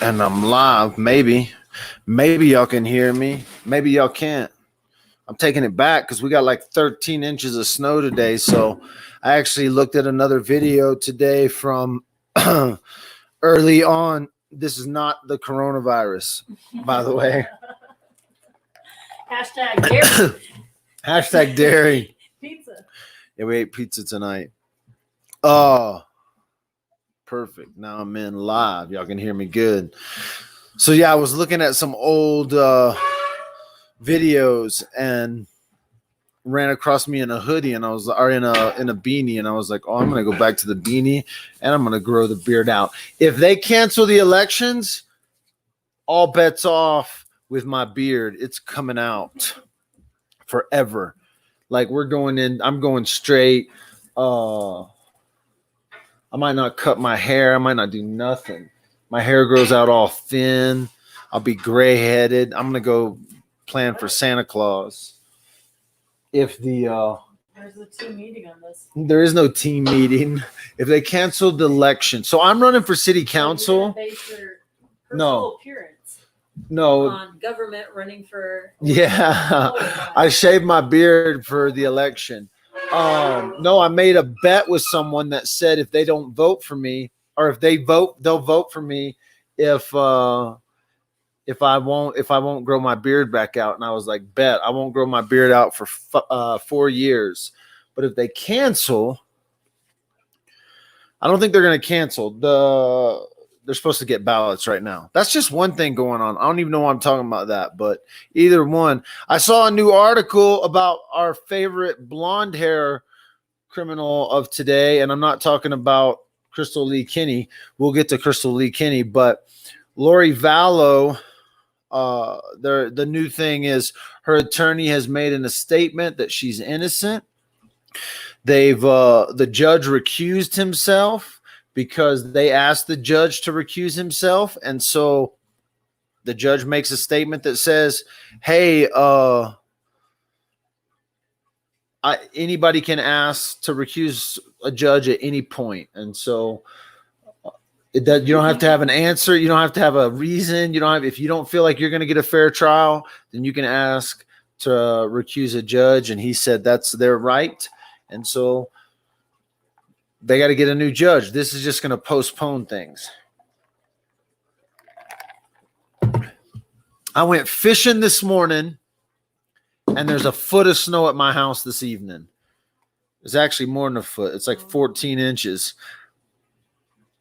And I'm live. Maybe y'all can hear me. Maybe y'all can't. I'm taking it back because we got like 13 inches of snow today. So I actually looked at another video today from early on. This is not the coronavirus, by the way. Hashtag dairy. Hashtag dairy. Pizza. Yeah, we ate pizza tonight. Oh, perfect. Now I'm in live. Y'all can hear me good. So yeah, I was looking at some old videos and ran across me in a hoodie and I was in a beanie and I was like, oh, I'm gonna go back to the beanie and I'm gonna grow the beard out. If they cancel the elections, all bets off with my beard. It's coming out forever. Like we're going in, I'm going straight. I might not cut my hair, I might not do nothing. My hair grows out all thin. I'll be gray-headed. I'm gonna go plan for Santa Claus. If the there's a team meeting on this. There is no team meeting. If they canceled the election, so I'm running for city council. Base your No. appearance. No. On government running for. Yeah, I shaved my beard for the election. No, I made a bet with someone that said if they don't vote for me, or if they vote, they'll vote for me if I won't grow my beard back out. And I was like, bet I won't grow my beard out for 4 years. But if they cancel, I don't think they're going to cancel. They're supposed to get ballots right now. That's just one thing going on. I don't even know why I'm talking about that, but either one. I saw a new article about our favorite blonde hair criminal of today, and I'm not talking about Crystal Lee Kinney. We'll get to Crystal Lee Kinney, but Lori Vallow, the new thing is her attorney has made a statement that she's innocent. The judge recused himself because they asked the judge to recuse himself. And so the judge makes a statement that says, hey, anybody can ask to recuse a judge at any point. And so you don't have to have an answer. You don't have to have a reason. If you don't feel like you're going to get a fair trial, then you can ask to recuse a judge. And he said that's their right. And so they got to get a new judge. This is just going to postpone things. I went fishing this morning, and there's a foot of snow at my house this evening. It's actually more than a foot. It's like 14 inches.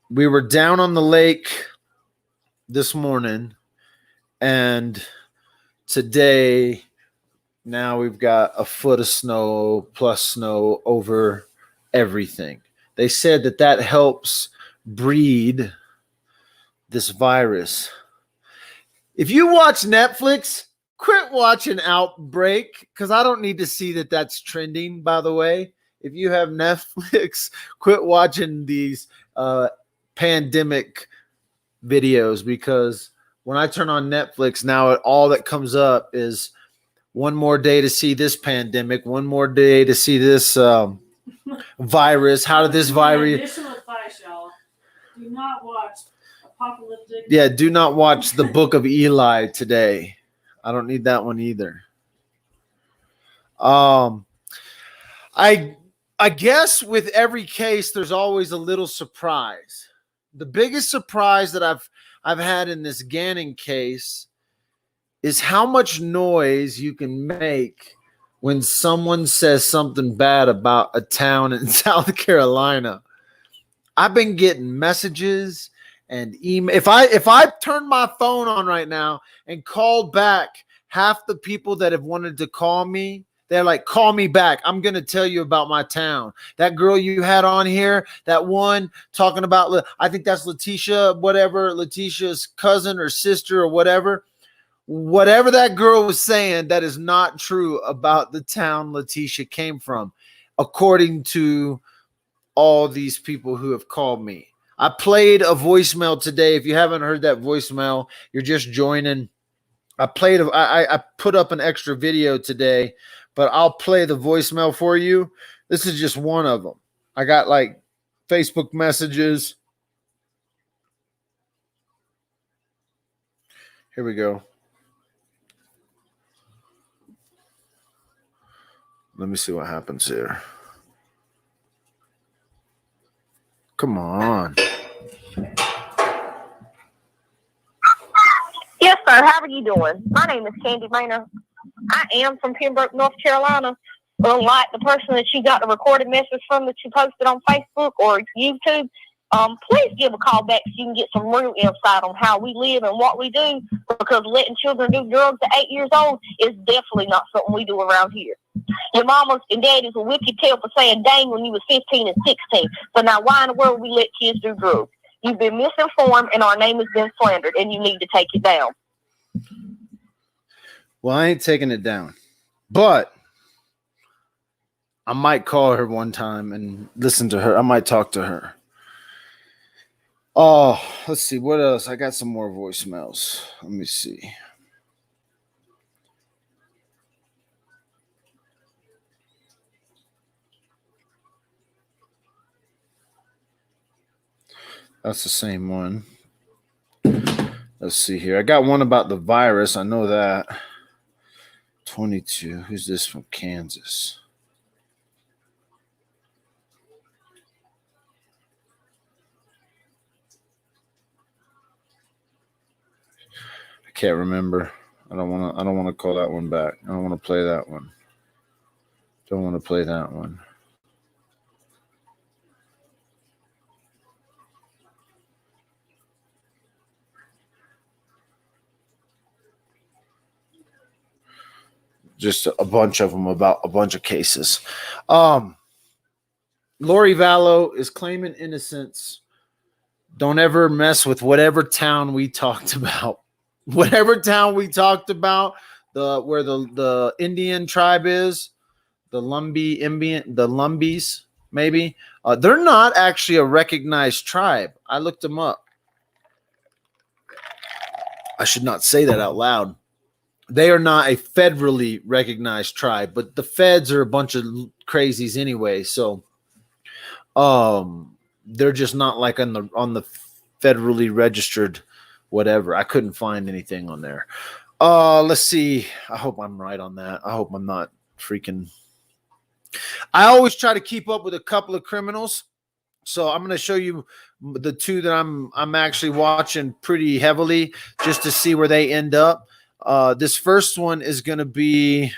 We were down on the lake this morning, and today, now we've got a foot of snow plus snow over everything. They said that helps breed this virus. If you watch Netflix, quit watching Outbreak, because I don't need to see that that's trending, by the way. If you have Netflix, quit watching these pandemic videos, because when I turn on Netflix now, all that comes up is one more day to see this pandemic, one more day to see this virus. How did this virus? Additional advice, y'all. Do not watch apocalyptic. Yeah, do not watch the Book of Eli today. I don't need that one either. I guess with every case, there's always a little surprise. The biggest surprise that I've had in this Ganon case is how much noise you can make when someone says something bad about a town in South Carolina. I've been getting messages and email. If I turn my phone on right now and called back half the people that have wanted to call me, they're like, call me back. I'm going to tell you about my town. That girl you had on here, that one talking about, I think that's Letitia, whatever, Letitia's cousin or sister or whatever. Whatever that girl was saying, that is not true about the town Letitia came from, according to all these people who have called me. I played a voicemail today. If you haven't heard that voicemail, you're just joining. I put up an extra video today, but I'll play the voicemail for you. This is just one of them. I got like Facebook messages. Here we go. Let me see what happens here. Come on. Yes, sir. How are you doing? My name is Candy Maynard. I am from Pembroke, North Carolina. Unlike the person that you got the recorded message from that you posted on Facebook or YouTube, please give a call back so you can get some real insight on how we live and what we do, because letting children do drugs at 8 years old is definitely not something we do around here. Your mamas and daddies will whip your tail for saying dang when you was 15 and 16. So now why in the world we let kids do drugs? You've been misinformed and our name has been slandered, and you need to take it down. Well, I ain't taking it down, but I might call her one time and listen to her. I might talk to her. Oh, let's see. What else? I got some more voicemails. Let me see. That's the same one. Let's see here. I got one about the virus. I know that. 22. Who's this from Kansas? I can't remember. I don't want to call that one back. I don't want to play that one. Don't want to play that one. Just a bunch of them about a bunch of cases. Lori Vallow is claiming innocence. Don't ever mess with whatever town we talked about. Whatever town we talked about, where the Indian tribe is, the Lumbees, maybe. They're not actually a recognized tribe. I looked them up. I should not say that out loud. They are not a federally recognized tribe, but the feds are a bunch of crazies anyway. So, they're just not like on the federally registered whatever. I couldn't find anything on there. Let's see. I hope I'm right on that. I hope I'm not freaking. I always try to keep up with a couple of criminals. So I'm going to show you the two that I'm actually watching pretty heavily just to see where they end up. This first one is going to be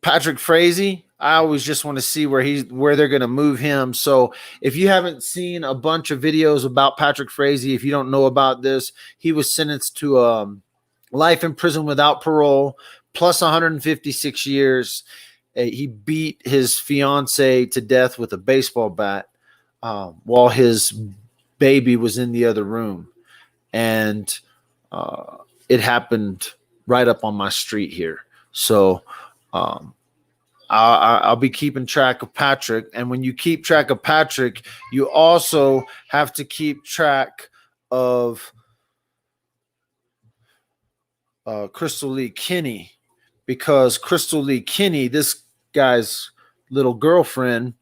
Patrick Frazee. I always just want to see where they're going to move him. So if you haven't seen a bunch of videos about Patrick Frazee, if you don't know about this, he was sentenced to life in prison without parole plus 156 years. He beat his fiance to death with a baseball bat while his baby was in the other room. And it happened right up on my street here. So I'll be keeping track of Patrick. And when you keep track of Patrick, you also have to keep track of Crystal Lee Kinney, because Crystal Lee Kinney, this guy's little girlfriend,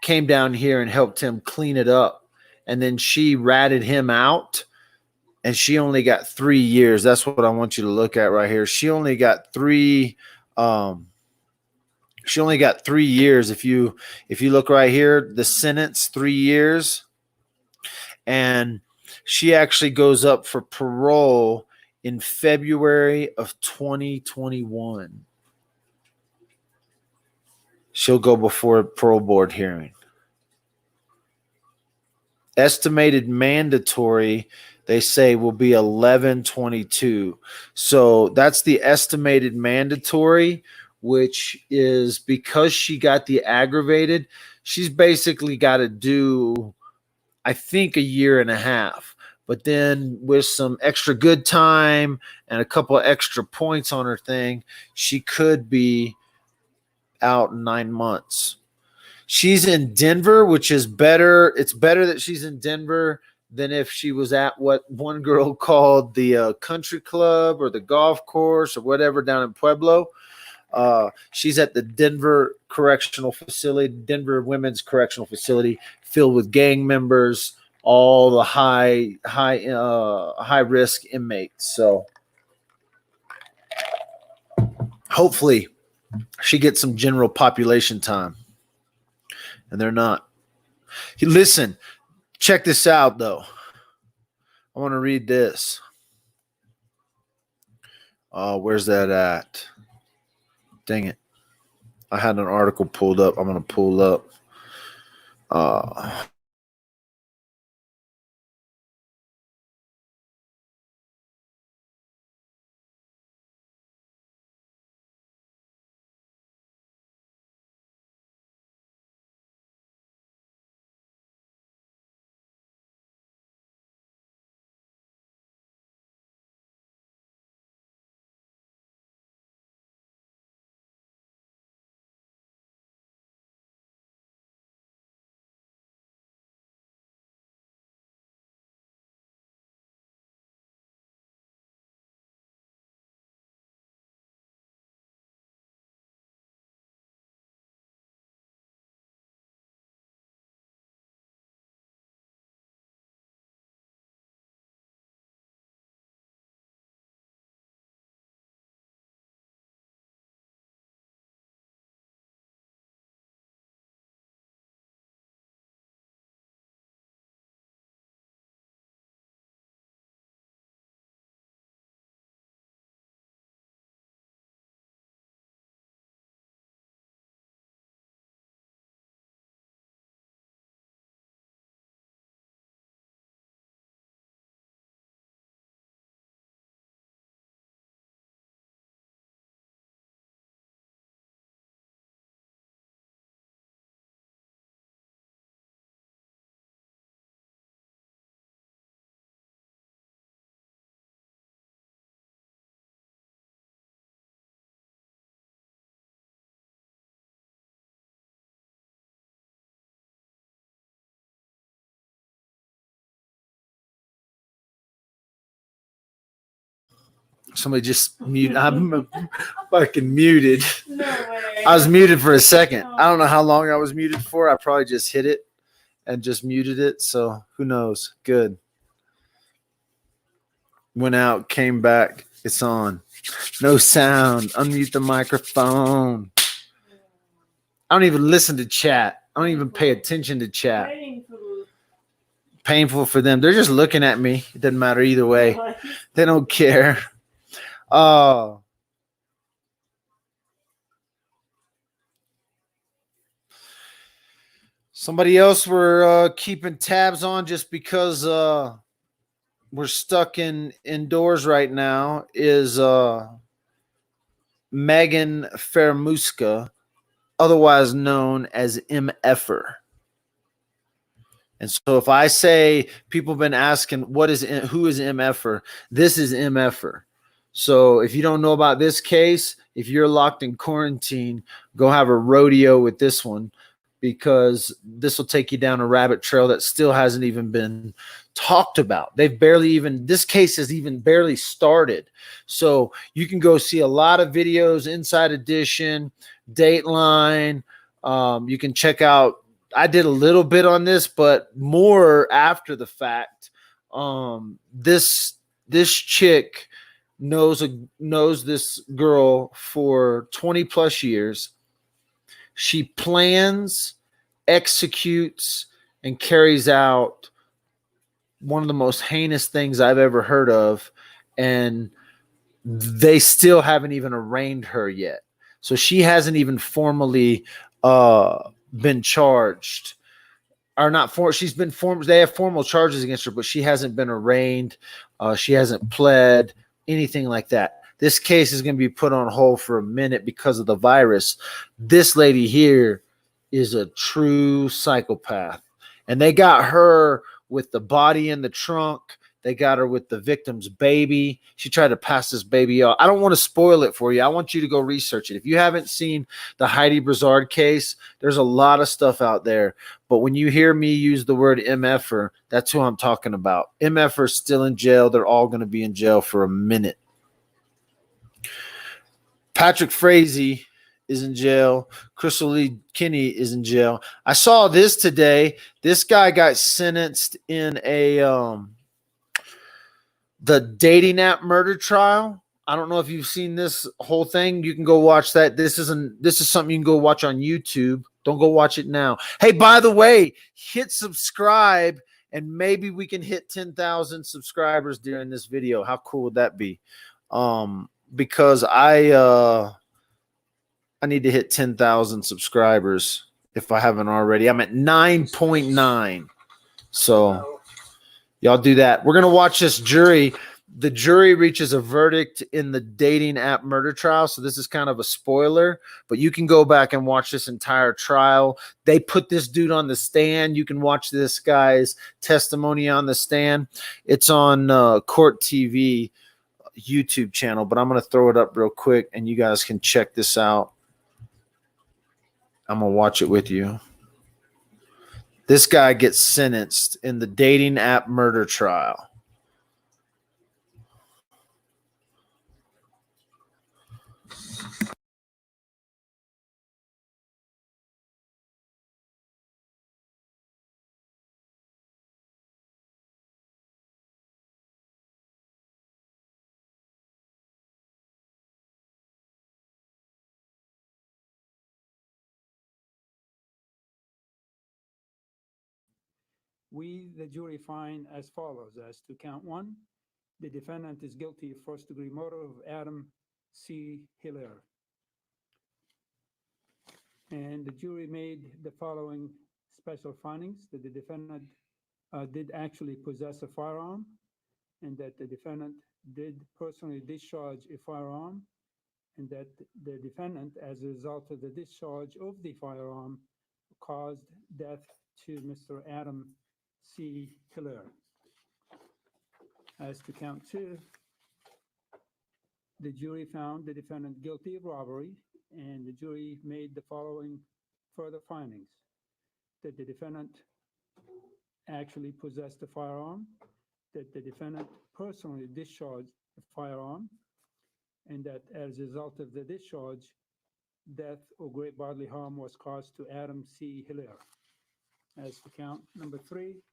came down here and helped him clean it up. And then she ratted him out. And she only got 3 years. That's what I want you to look at right here. She only got 3. She only got 3 years. If you look right here, the sentence 3 years, and she actually goes up for parole in February of 2021. She'll go before a parole board hearing. Estimated mandatory, they say, will be 11/22. So that's the estimated mandatory, which is because she got the aggravated, she's basically got to do, I think, 1.5 years. But then with some extra good time and a couple of extra points on her thing, she could be out in 9 months. She's in Denver, which is better. It's better that she's in Denver than if she was at what one girl called the country club or the golf course or whatever down in Pueblo. She's at the Denver Correctional Facility, Denver Women's Correctional Facility, filled with gang members, all the high risk inmates. So hopefully she gets some general population time, and they're not. Listen, check this out though. I want to read this. Where's that at? Dang it. I had an article pulled up. I'm going to pull up. Somebody just muted. I'm fucking muted. No way. I was muted for a second. I don't know how long I was muted for. I probably just hit it and just muted it. So who knows? Good. Went out, came back. It's on. No sound. Unmute the microphone. I don't even listen to chat. I don't even pay attention to chat. Painful for them. They're just looking at me. It doesn't matter either way. They don't care. Somebody else we're keeping tabs on just because we're stuck indoors right now is Megan Fermuska, otherwise known as MFer. And so if I say, people have been asking, who is MFer? This is MFer. So if you don't know about this case, if you're locked in quarantine, go have a rodeo with this one, because this will take you down a rabbit trail that still hasn't even been talked about. This case has even barely started. So you can go see a lot of videos, Inside Edition, Dateline. You can check out, I did a little bit on this, but more after the fact. This chick knows this girl for 20 plus years. She plans, executes, and carries out one of the most heinous things I've ever heard of, and they still haven't even arraigned her yet. So she hasn't even formally been charged, or not for. She's been formed. They have formal charges against her, but she hasn't been arraigned. She hasn't pled anything like that. This case is going to be put on hold for a minute because of the virus. This lady here is a true psychopath, and they got her with the body in the trunk. They got her with the victim's baby. She tried to pass this baby off. I don't want to spoil it for you. I want you to go research it. If you haven't seen the Heidi Brizard case, there's a lot of stuff out there. But when you hear me use the word MFer, that's who I'm talking about. MFer's still in jail. They're all going to be in jail for a minute. Patrick Frazee is in jail. Crystal Lee Kinney is in jail. I saw this today. This guy got sentenced in the dating app murder trial. I don't know if you've seen this whole thing. You can go watch that. This is something you can go watch on YouTube. Don't go watch it now. Hey, by the way, hit subscribe and maybe we can hit 10,000 subscribers during this video. How cool would that be? Because I need to hit 10,000 subscribers if I haven't already. I'm at 9.9. So y'all do that. We're going to watch this jury. The jury reaches a verdict in the dating app murder trial. So this is kind of a spoiler, but you can go back and watch this entire trial. They put this dude on the stand. You can watch this guy's testimony on the stand. It's on Court TV YouTube channel, but I'm going to throw it up real quick and you guys can check this out. I'm going to watch it with you. This guy gets sentenced in the dating app murder trial. We, the jury, find as follows. As to count one, the defendant is guilty of first-degree murder of Adam C. Hilaire. And the jury made the following special findings: that the defendant did actually possess a firearm, and that the defendant did personally discharge a firearm, and that the defendant, as a result of the discharge of the firearm, caused death to Mr. Adam C. Hilaire. As to count two, the jury found the defendant guilty of robbery, and the jury made the following further findings: that the defendant actually possessed a firearm, that the defendant personally discharged a firearm, and that as a result of the discharge, death or great bodily harm was caused to Adam C. Hilaire. As to count number three,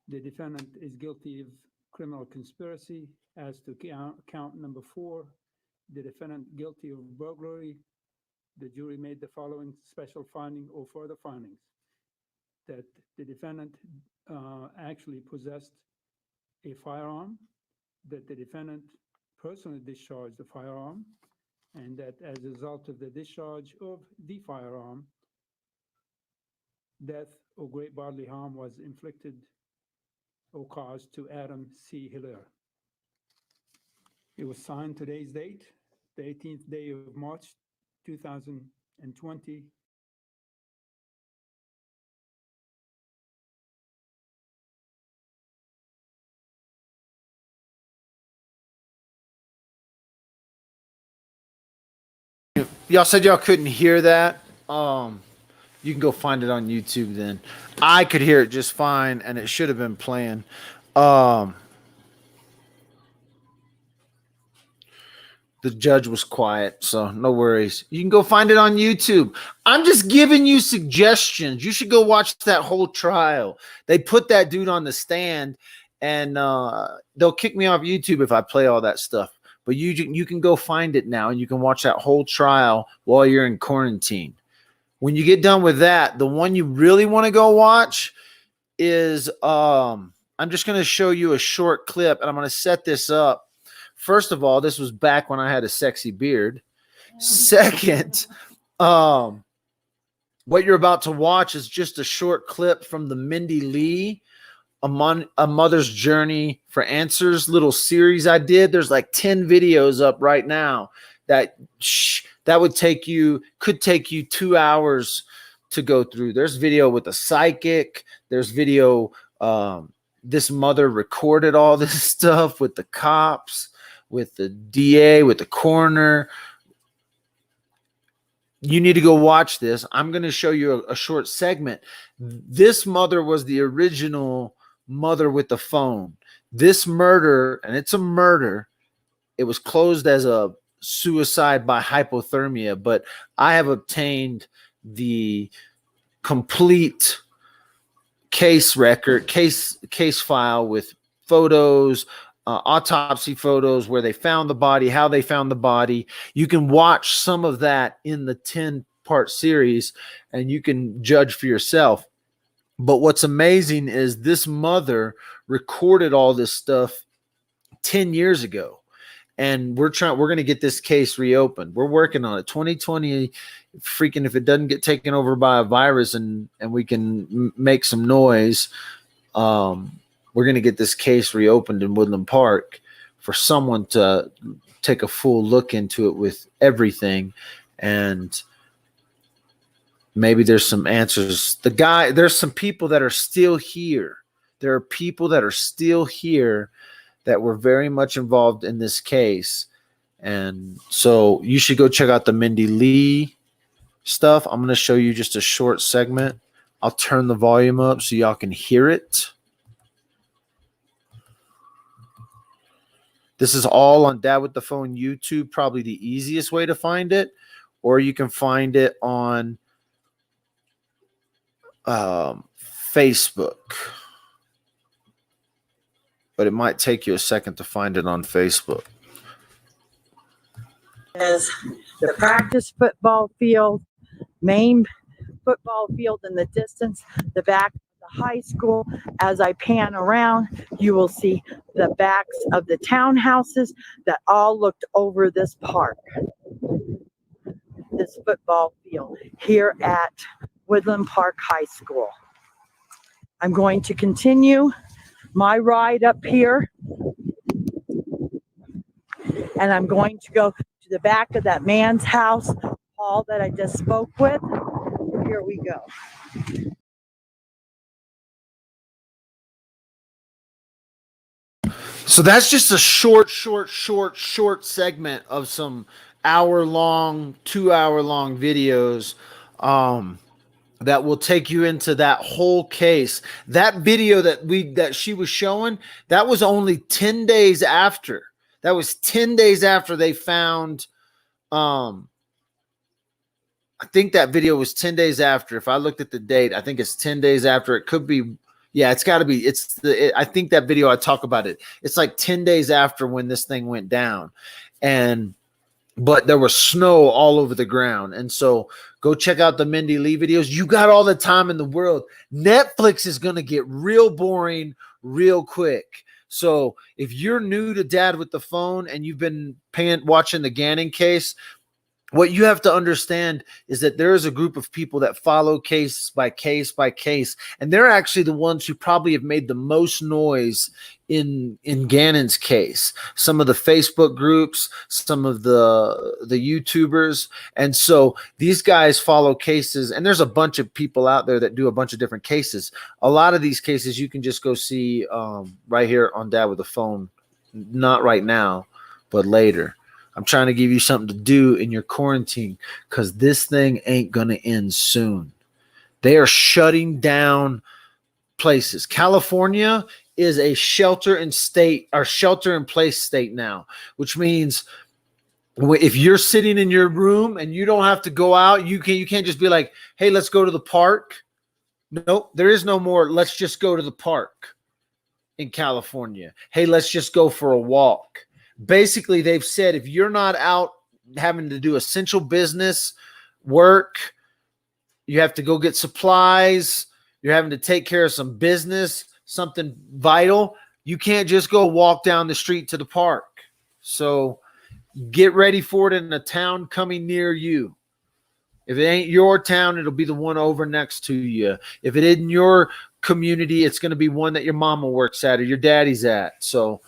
the defendant is guilty of criminal conspiracy. As to count number four, the defendant guilty of burglary. The jury made the following special finding or further findings: that the defendant actually possessed a firearm, that the defendant personally discharged the firearm, and that as a result of the discharge of the firearm, death or great bodily harm was inflicted or caused to Adam C. Hilaire. It was signed today's date, the 18th day of March, 2020. Y'all said y'all couldn't hear that. You can go find it on YouTube then. I could hear it just fine, and it should have been playing. The judge was quiet, so no worries. You can go find it on YouTube. I'm just giving you suggestions. You should go watch that whole trial. They put that dude on the stand, and they'll kick me off YouTube if I play all that stuff. But you can go find it now, and you can watch that whole trial while you're in quarantine. When you get done with that, the one you really want to go watch is I'm just going to show you a short clip, and I'm going to set this up. First of all, this was back when I had a sexy beard. Second, what you're about to watch is just a short clip from the Mindy Lee, a Mother's Journey for Answers little series I did. There's like 10 videos up right now that could take you 2 hours to go through. There's video with a psychic. There's video. This mother recorded all this stuff with the cops, with the DA, with the coroner. You need to go watch this. I'm going to show you a short segment. This mother was the original mother with the phone. This murder, and it's a murder, it was closed as a suicide by hypothermia, but I have obtained the complete case record, case file with photos, autopsy photos, where they found the body, how they found the body. You can watch some of that in the 10-part series and you can judge for yourself. But what's amazing is this mother recorded all this stuff 10 years ago. And we're going to get this case reopened. We're working on it. 2020, freaking, if it doesn't get taken over by a virus and we can make some noise, we're going to get this case reopened in Woodland Park for someone to take a full look into it with everything. And maybe there's some answers. There's some people that are still here. There are people that are still here that were very much involved in this case. And so you should go check out the Mindy Lee stuff. I'm going to show you just a short segment. I'll turn the volume up so y'all can hear it. This is all on Dad with the Phone YouTube, probably the easiest way to find it. Or you can find it on Facebook. But it might take you a second to find it on Facebook. Is the practice football field, main football field in the distance, the back of the high school. As I pan around, you will see the backs of the townhouses that all looked over this park, this football field here at Woodland Park High School. I'm going to continue my ride up here, and I'm going to go to the back of that man's house, Paul, that I just spoke with. Here we go. So that's just a short segment of some hour-long, 2-hour-long videos that will take you into that whole case. That video that she was showing, that was only 10 days after. That was 10 days after they found, I think that video was 10 days after. If I looked at the date, I think it's 10 days after. It could be, yeah, it's got to be. I think that video, I talk about it. It's like 10 days after when this thing went down. But there was snow all over the ground. And so go check out the Mindy Lee videos. You got all the time in the world. Netflix is going to get real boring real quick. So if you're new to Dad with the Phone and you've been watching the Gannon case, what you have to understand is that there is a group of people that follow case by case by case, and they're actually the ones who probably have made the most noise in Gannon's case. Some of the Facebook groups, some of the YouTubers, and so these guys follow cases, and there's a bunch of people out there that do a bunch of different cases. A lot of these cases you can just go see right here on Dad with the Phone, not right now, but later. I'm trying to give you something to do in your quarantine because this thing ain't going to end soon. They are shutting down places. California is a shelter in place state now, which means if you're sitting in your room and you don't have to go out, you can't just be like, hey, let's go to the park. Nope, there is no more. Let's just go to the park in California. Hey, let's just go for a walk. Basically, they've said if you're not out having to do essential business work, you have to go get supplies, you're having to take care of some business, something vital, you can't just go walk down the street to the park. So get ready for it in a town coming near you. If it ain't your town, it'll be the one over next to you. If it isn't your community, it's going to be one that your mama works at or your daddy's at. So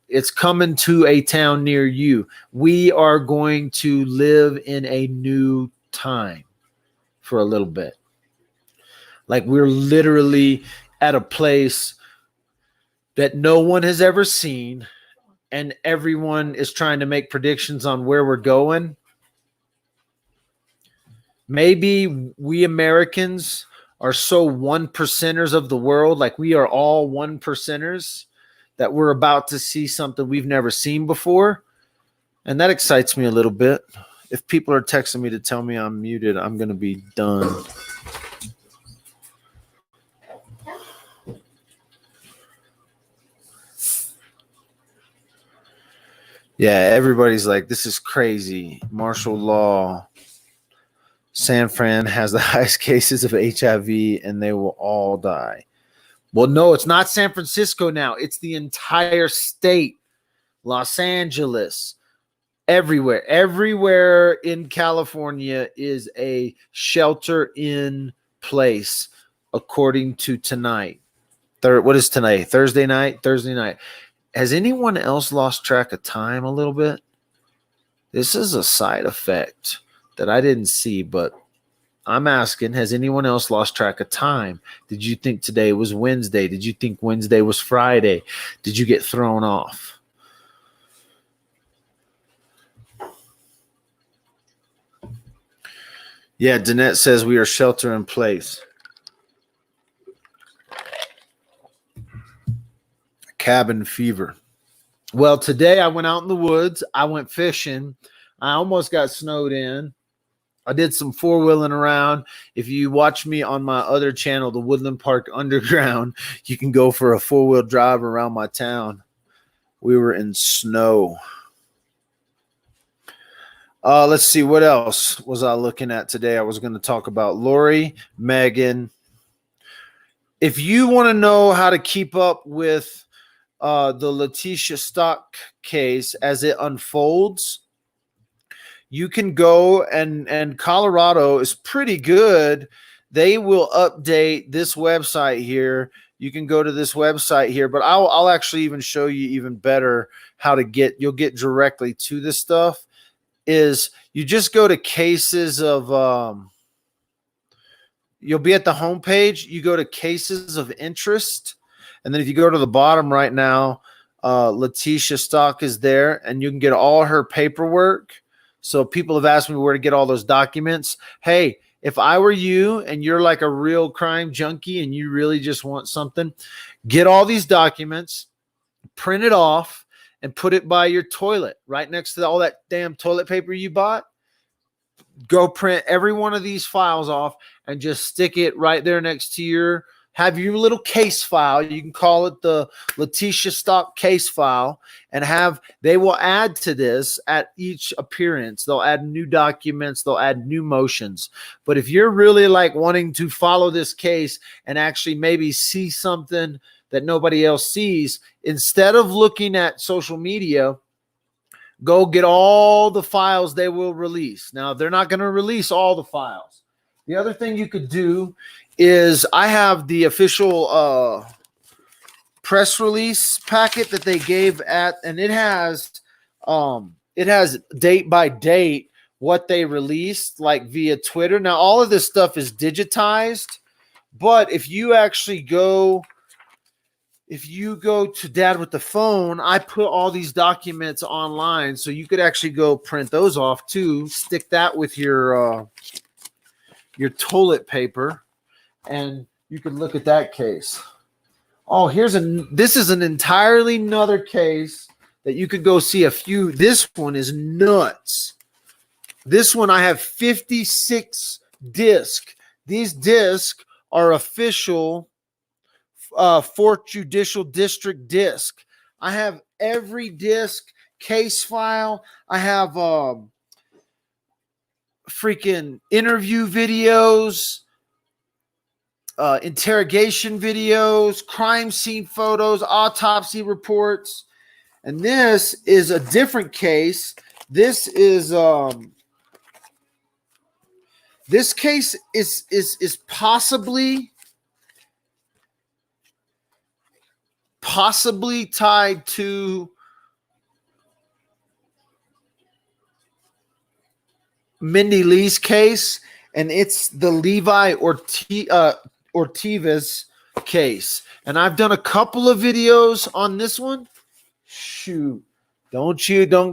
it's coming to a town near you. We are going to live in a new time for a little bit. Like we're literally at a place that no one has ever seen, and everyone is trying to make predictions on where we're going. Maybe we Americans are so 1%ers of the world, like we are all 1%ers, that we're about to see something we've never seen before. And that excites me a little bit. If people are texting me to tell me I'm muted, I'm going to be done. Yeah, everybody's like, this is crazy. Martial law. San Fran has the highest cases of HIV and they will all die. Well, no, it's not San Francisco now. It's the entire state. Los Angeles. Everywhere in California is a shelter in place, according to tonight. What is tonight? Thursday night? Thursday night. Has anyone else lost track of time a little bit? This is a side effect that I didn't see, but I'm asking, has anyone else lost track of time? Did you think today was Wednesday? Did you think Wednesday was Friday? Did you get thrown off? Yeah, Danette says we are shelter in place. Cabin fever. Well, today I went out in the woods. I went fishing. I almost got snowed in. I did some four-wheeling around. If you watch me on my other channel, the Woodland Park Underground, you can go for a four-wheel drive around my town. We were in snow. Let's see, what else was I looking at today? I was going to talk about Lori, Megan. If you want to know how to keep up with the Letitia Stock case as it unfolds, you can go and Colorado is pretty good. They will update this website here. You can go to this website here, but I'll actually even show you even better how to you'll get directly to this stuff. Is you just go to cases of you'll be at the homepage. You go to cases of interest, and then if you go to the bottom right now, Letitia Stock is there, and you can get all her paperwork. So people have asked me where to get all those documents. Hey, if I were you and you're like a real crime junkie and you really just want something, get all these documents, print it off, and put it by your toilet right next to all that damn toilet paper you bought. Go print every one of these files off and just stick it right there next to have your little case file. You can call it the Letitia Stock case file, and they will add to this at each appearance. They'll add new documents. They'll add new motions. But if you're really like wanting to follow this case and actually maybe see something that nobody else sees, instead of looking at social media, go get all the files they will release. Now, they're not going to release all the files. The other thing you could do is I have the official press release packet that they gave and it has date by date what they released, like via Twitter. Now, all of this stuff is digitized, but if you go to Dad with the Phone, I put all these documents online, so you could actually go print those off too. Stick that with your toilet paper, and you can look at that case. Oh, this is an entirely another case that you could go see a few. This one is nuts. This one I have 56 discs. These discs are official 4th Judicial District disc. I have every disc, case file. I have freaking interview videos, interrogation videos, crime scene photos, autopsy reports. And this is a different case. This is this case is possibly tied to Mindy Lee's case, and it's the Levi Ortiz case. And I've done a couple of videos on this one. Shoot, don't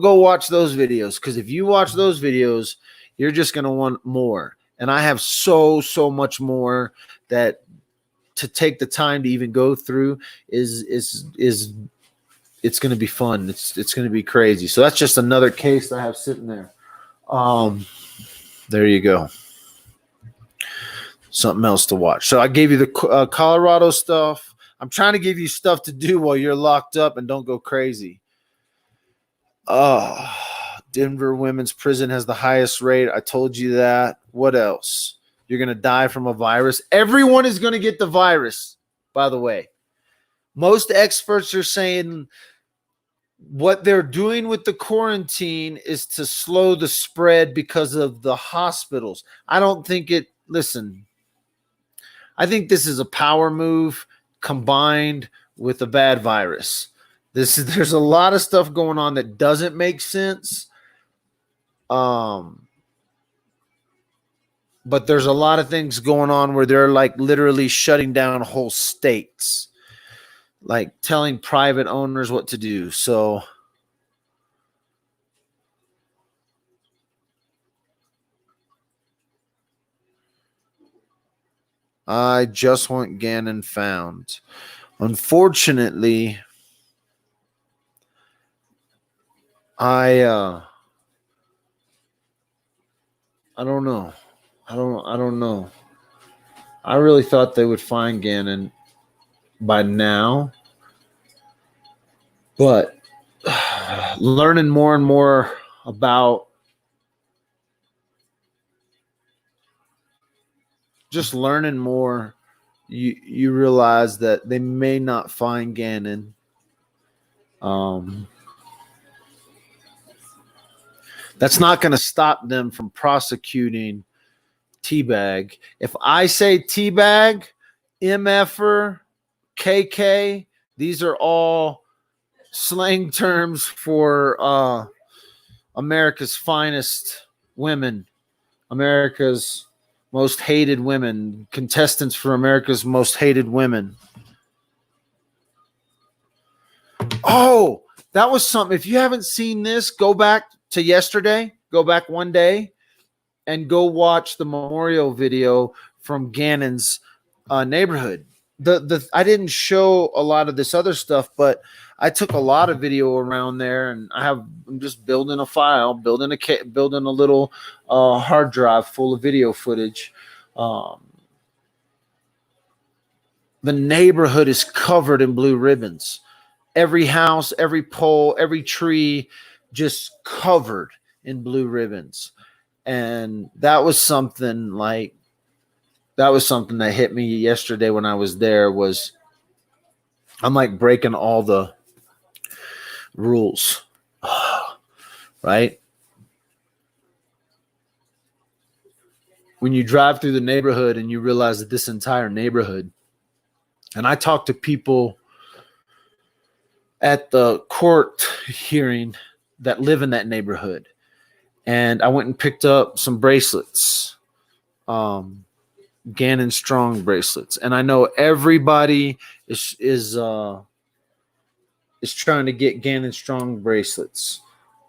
go watch those videos, because if you watch those videos, you're just going to want more. And I have so much more that to take the time to even go through is it's going to be fun. It's going to be crazy. So that's just another case that I have sitting there. There you go. Something else to watch. So I gave you the Colorado stuff. I'm trying to give you stuff to do while you're locked up and don't go crazy. Denver women's prison has the highest rate. I told you that. What else? You're going to die from a virus. Everyone is going to get the virus, by the way. Most experts are saying what they're doing with the quarantine is to slow the spread because of the hospitals. I don't think listen, I think this is a power move combined with a bad virus. There's a lot of stuff going on that doesn't make sense. But there's a lot of things going on where they're like literally shutting down whole states, like telling private owners what to do. So I just want Ganon found. Unfortunately, I don't know. I don't know. I really thought they would find Ganon by now. But learning more and more about just learning more, you realize that they may not find Ganon. That's not going to stop them from prosecuting Teabag. If I say Teabag, MFer, KK, these are all slang terms for America's finest women, America's most hated women, contestants for America's most hated women. Oh, that was something. If you haven't seen this, go back to yesterday, go back one day and go watch the memorial video from Ganon's neighborhood. I didn't show a lot of this other stuff, but I took a lot of video around there, and I'm just building a file, building a little hard drive full of video footage. The neighborhood is covered in blue ribbons. Every house, every pole, every tree, just covered in blue ribbons. And that was something that hit me yesterday when I was there. I'm like breaking all the rules, right? When you drive through the neighborhood and you realize that this entire neighborhood, and I talked to people at the court hearing that live in that neighborhood, and I went and picked up some bracelets, Ganon Strong bracelets, and I know everybody is trying to get Ganon Strong bracelets.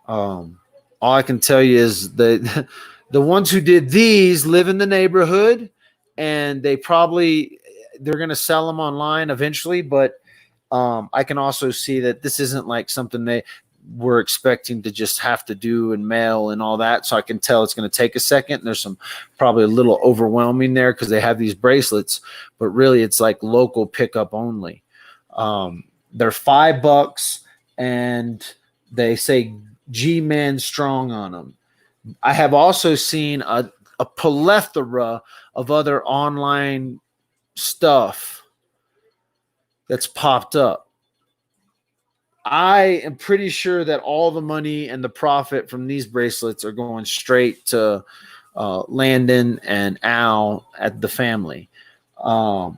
All I can tell you is that the ones who did these live in the neighborhood, and they're going to sell them online eventually. But I can also see that this isn't like something they were expecting to just have to do and mail and all that. So I can tell it's going to take a second. And there's probably a little overwhelming there because they have these bracelets, but really it's like local pickup only. They're $5 and they say G-Man Strong on them. I have also seen a plethora of other online stuff that's popped up. I am pretty sure that all the money and the profit from these bracelets are going straight to Landon and Al at the family. I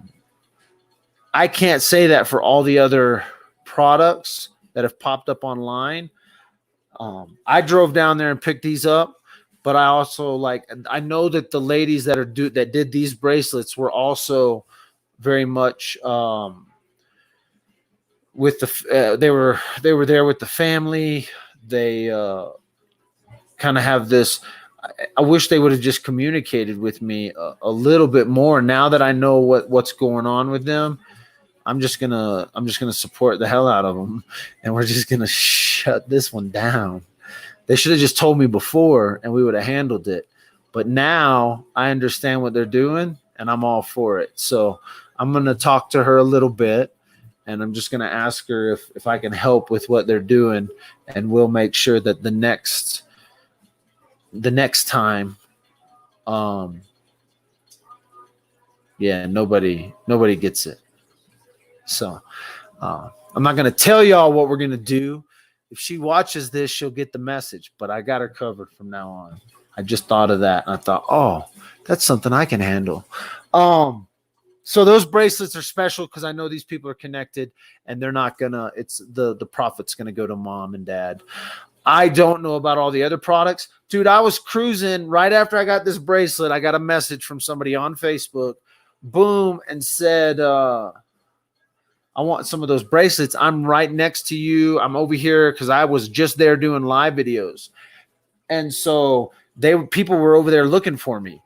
can't say that for all the other products that have popped up online. I drove down there and picked these up, but I also I know that the ladies that did these bracelets were also very much with they were there with the family. They kind of have this. I wish they would have just communicated with me a little bit more. Now that I know what's going on with them, I'm just gonna support the hell out of them, and we're just gonna shut this one down. They should have just told me before, and we would have handled it. But now I understand what they're doing, and I'm all for it. So I'm gonna talk to her a little bit, and I'm just gonna ask her if I can help with what they're doing, and we'll make sure that the next time, yeah, nobody gets it. So I'm not going to tell y'all what we're going to do. If she watches this, she'll get the message, but I got her covered from now on. I just thought of that, and I thought, oh, that's something I can handle. So those bracelets are special because I know these people are connected, and they're not gonna, it's the profit's gonna go to mom and dad. I don't know about all the other products. Dude, I was cruising right after I got this bracelet. I got a message from somebody on Facebook, boom, and said, I want some of those bracelets. I'm right next to you. I'm over here because I was just there doing live videos. And so people were over there looking for me.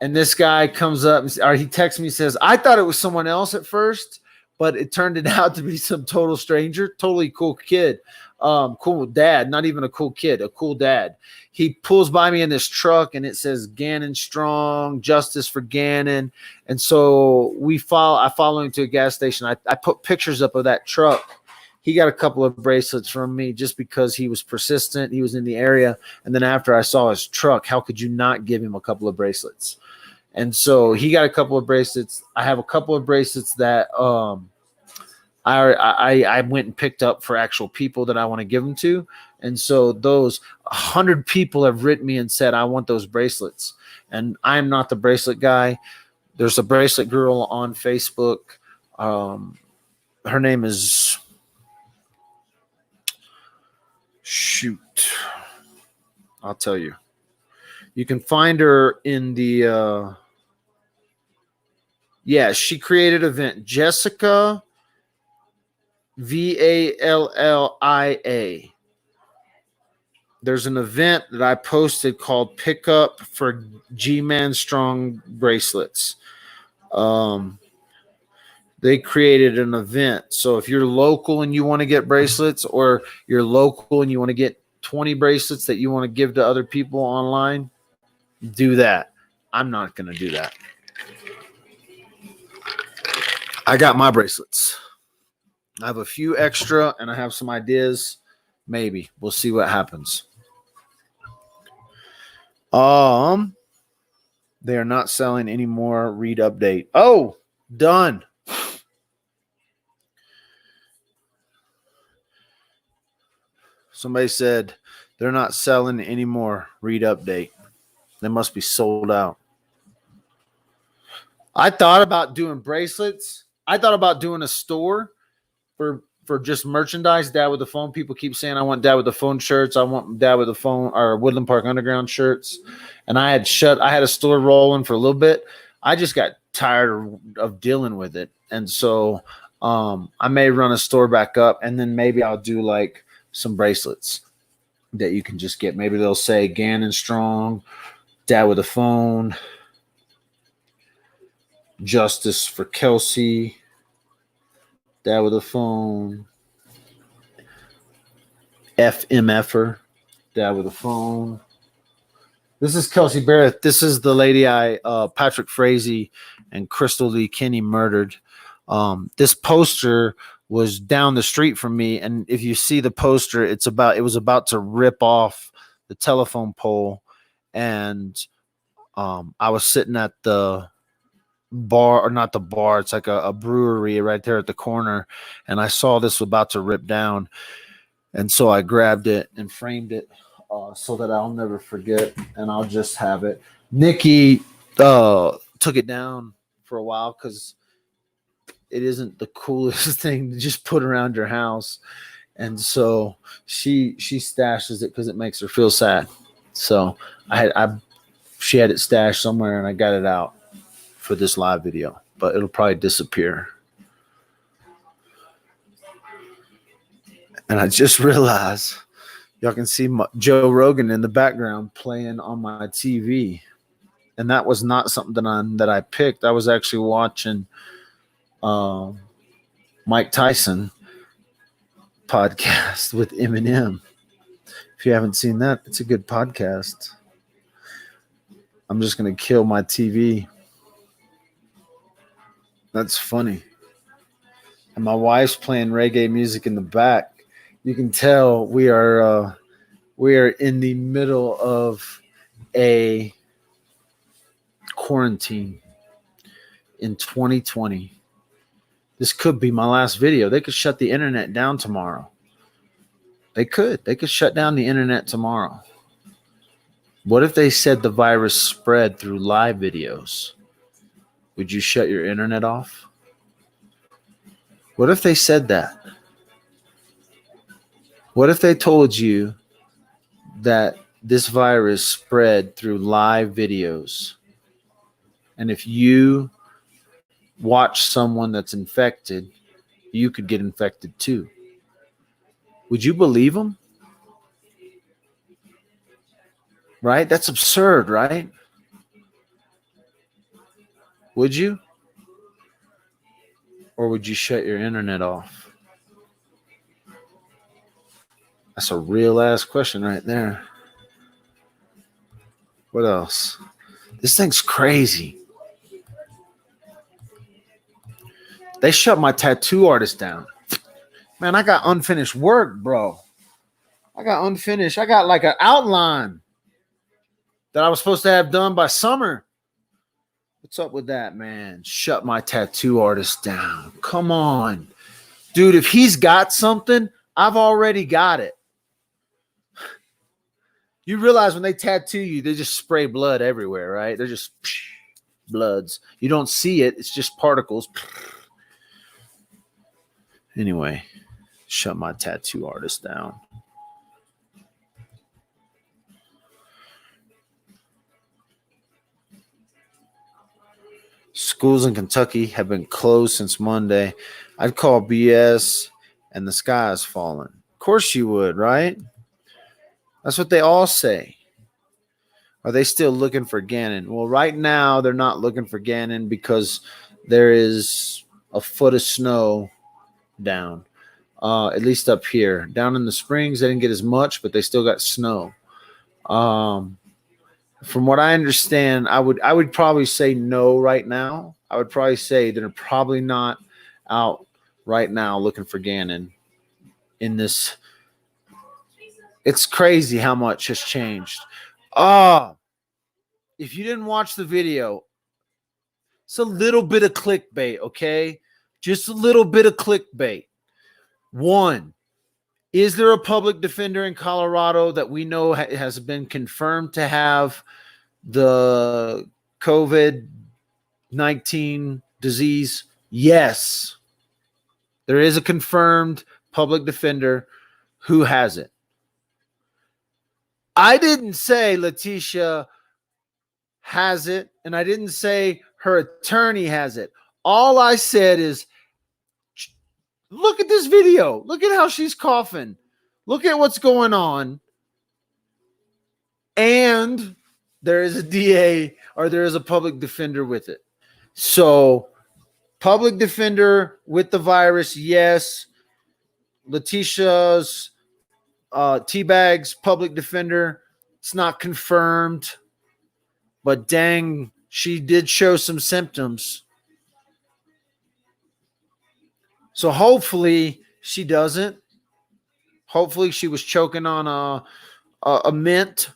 And this guy comes up, or he texts me, says, I thought it was someone else at first, but it turned it out to be some total stranger, totally cool kid. Cool dad, not even a cool kid, a cool dad. He pulls by me in this truck and it says Ganon Strong, Justice for Ganon. And so I follow him to a gas station. I put pictures up of that truck. He got a couple of bracelets from me just because he was persistent. He was in the area. And then after I saw his truck, how could you not give him a couple of bracelets? And so he got a couple of bracelets. I have a couple of bracelets that I went and picked up for actual people that I want to give them to. And so those 100 people have written me and said, I want those bracelets. And I'm not the bracelet guy. There's a bracelet girl on Facebook. Her name is, shoot, I'll tell you. You can find her in the, yeah, she created an event. Jessica Vallia. There's an event that I posted called Pickup for G-Man Strong Bracelets. They created an event. So if you're local and you want to get bracelets, or you're local and you want to get 20 bracelets that you want to give to other people online, do that. I'm not going to do that. I got my bracelets. I have a few extra, and I have some ideas. Maybe we'll see what happens. They are not selling anymore. Read update. Oh, done. Somebody said they're not selling anymore. Read update. They must be sold out. I thought about doing bracelets. I thought about doing a store for just merchandise. Dad with the Phone. People keep saying I want Dad with the Phone shirts. I want Dad with the Phone or Woodland Park Underground shirts. And I had a store rolling for a little bit. I just got tired of dealing with it. And so I may run a store back up, and then maybe I'll do like some bracelets that you can just get. Maybe they'll say Ganon Strong, Dad with a Phone, Justice for Kelsey, Dad with a Phone, MFer, Dad with a Phone. This is Kelsey Barrett. This is the lady Patrick Frazee and Crystal Lee Kinney murdered. This poster was down the street from me, and if you see the poster, it was about to rip off the telephone pole, and I was sitting at the bar, or not the bar, it's like a brewery right there at the corner, and I saw this was about to rip down, and so I grabbed it and framed it so that I'll never forget, and I'll just have it. Nikki took it down for a while because it isn't the coolest thing to just put around your house, and so she stashes it because it makes her feel sad. So she had it stashed somewhere, and I got it out for this live video, but it'll probably disappear. And I just realized y'all can see Joe Rogan in the background playing on my TV, and that was not something that I picked. I was actually watching Mike Tyson podcast with Eminem. If you haven't seen that, it's a good podcast. I'm just going to kill my TV. That's funny. And my wife's playing reggae music in the back. You can tell we are in the middle of a quarantine in 2020. This could be my last video. They could shut the internet down tomorrow. They could shut down the internet tomorrow. What if they said the virus spread through live videos? Would you shut your internet off? What if they said that? What if they told you that this virus spread through live videos? And if you watch someone that's infected, you could get infected too. Would you believe them? Right? That's absurd, right? Would you? Or would you shut your internet off? That's a real ass question right there. What else? This thing's crazy. They shut my tattoo artist down. Man, I got unfinished work, bro. I got like an outline that I was supposed to have done by summer. What's up with that, man? Shut my tattoo artist down. Come on. Dude, if he's got something, I've already got it. You realize when they tattoo you, they just spray blood everywhere, right? They're just bloods. You don't see it. It's just particles. Anyway, shut my tattoo artist down. Schools in Kentucky have been closed since Monday. I'd call BS, and the sky is falling. Of course you would, right? That's what they all say. Are they still looking for ganon? Well, right now they're not looking for ganon because there is a foot of snow down, at least up here. Down in the Springs, they didn't get as much, but they still got snow. From what I understand, I would probably say no right now. I would probably say they're probably not out right now looking for ganon in this. It's crazy how much has changed. If you didn't watch the video, it's a little bit of clickbait, okay? Just a little bit of clickbait. One, is there a public defender in Colorado that we know has been confirmed to have the COVID-19 disease? Yes. There is a confirmed public defender who has it. I didn't say Letitia has it, and I didn't say her attorney has it. All I said is, look at this video. Look at how she's coughing. Look at what's going on. And there is a DA or there is a public defender with it. So, public defender with the virus, yes. Letitia's Teabag's public defender, it's not confirmed. But dang, she did show some symptoms. So hopefully she doesn't. Hopefully she was choking on a mint.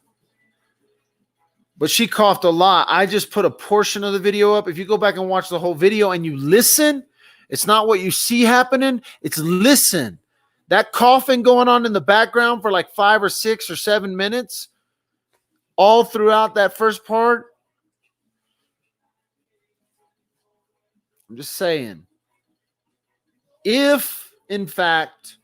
But she coughed a lot. I just put a portion of the video up. If you go back and watch the whole video and you listen, it's not what you see happening. It's listen. That coughing going on in the background for like 5 or 6 or 7 minutes, all throughout that first part. I'm just saying. If, in fact,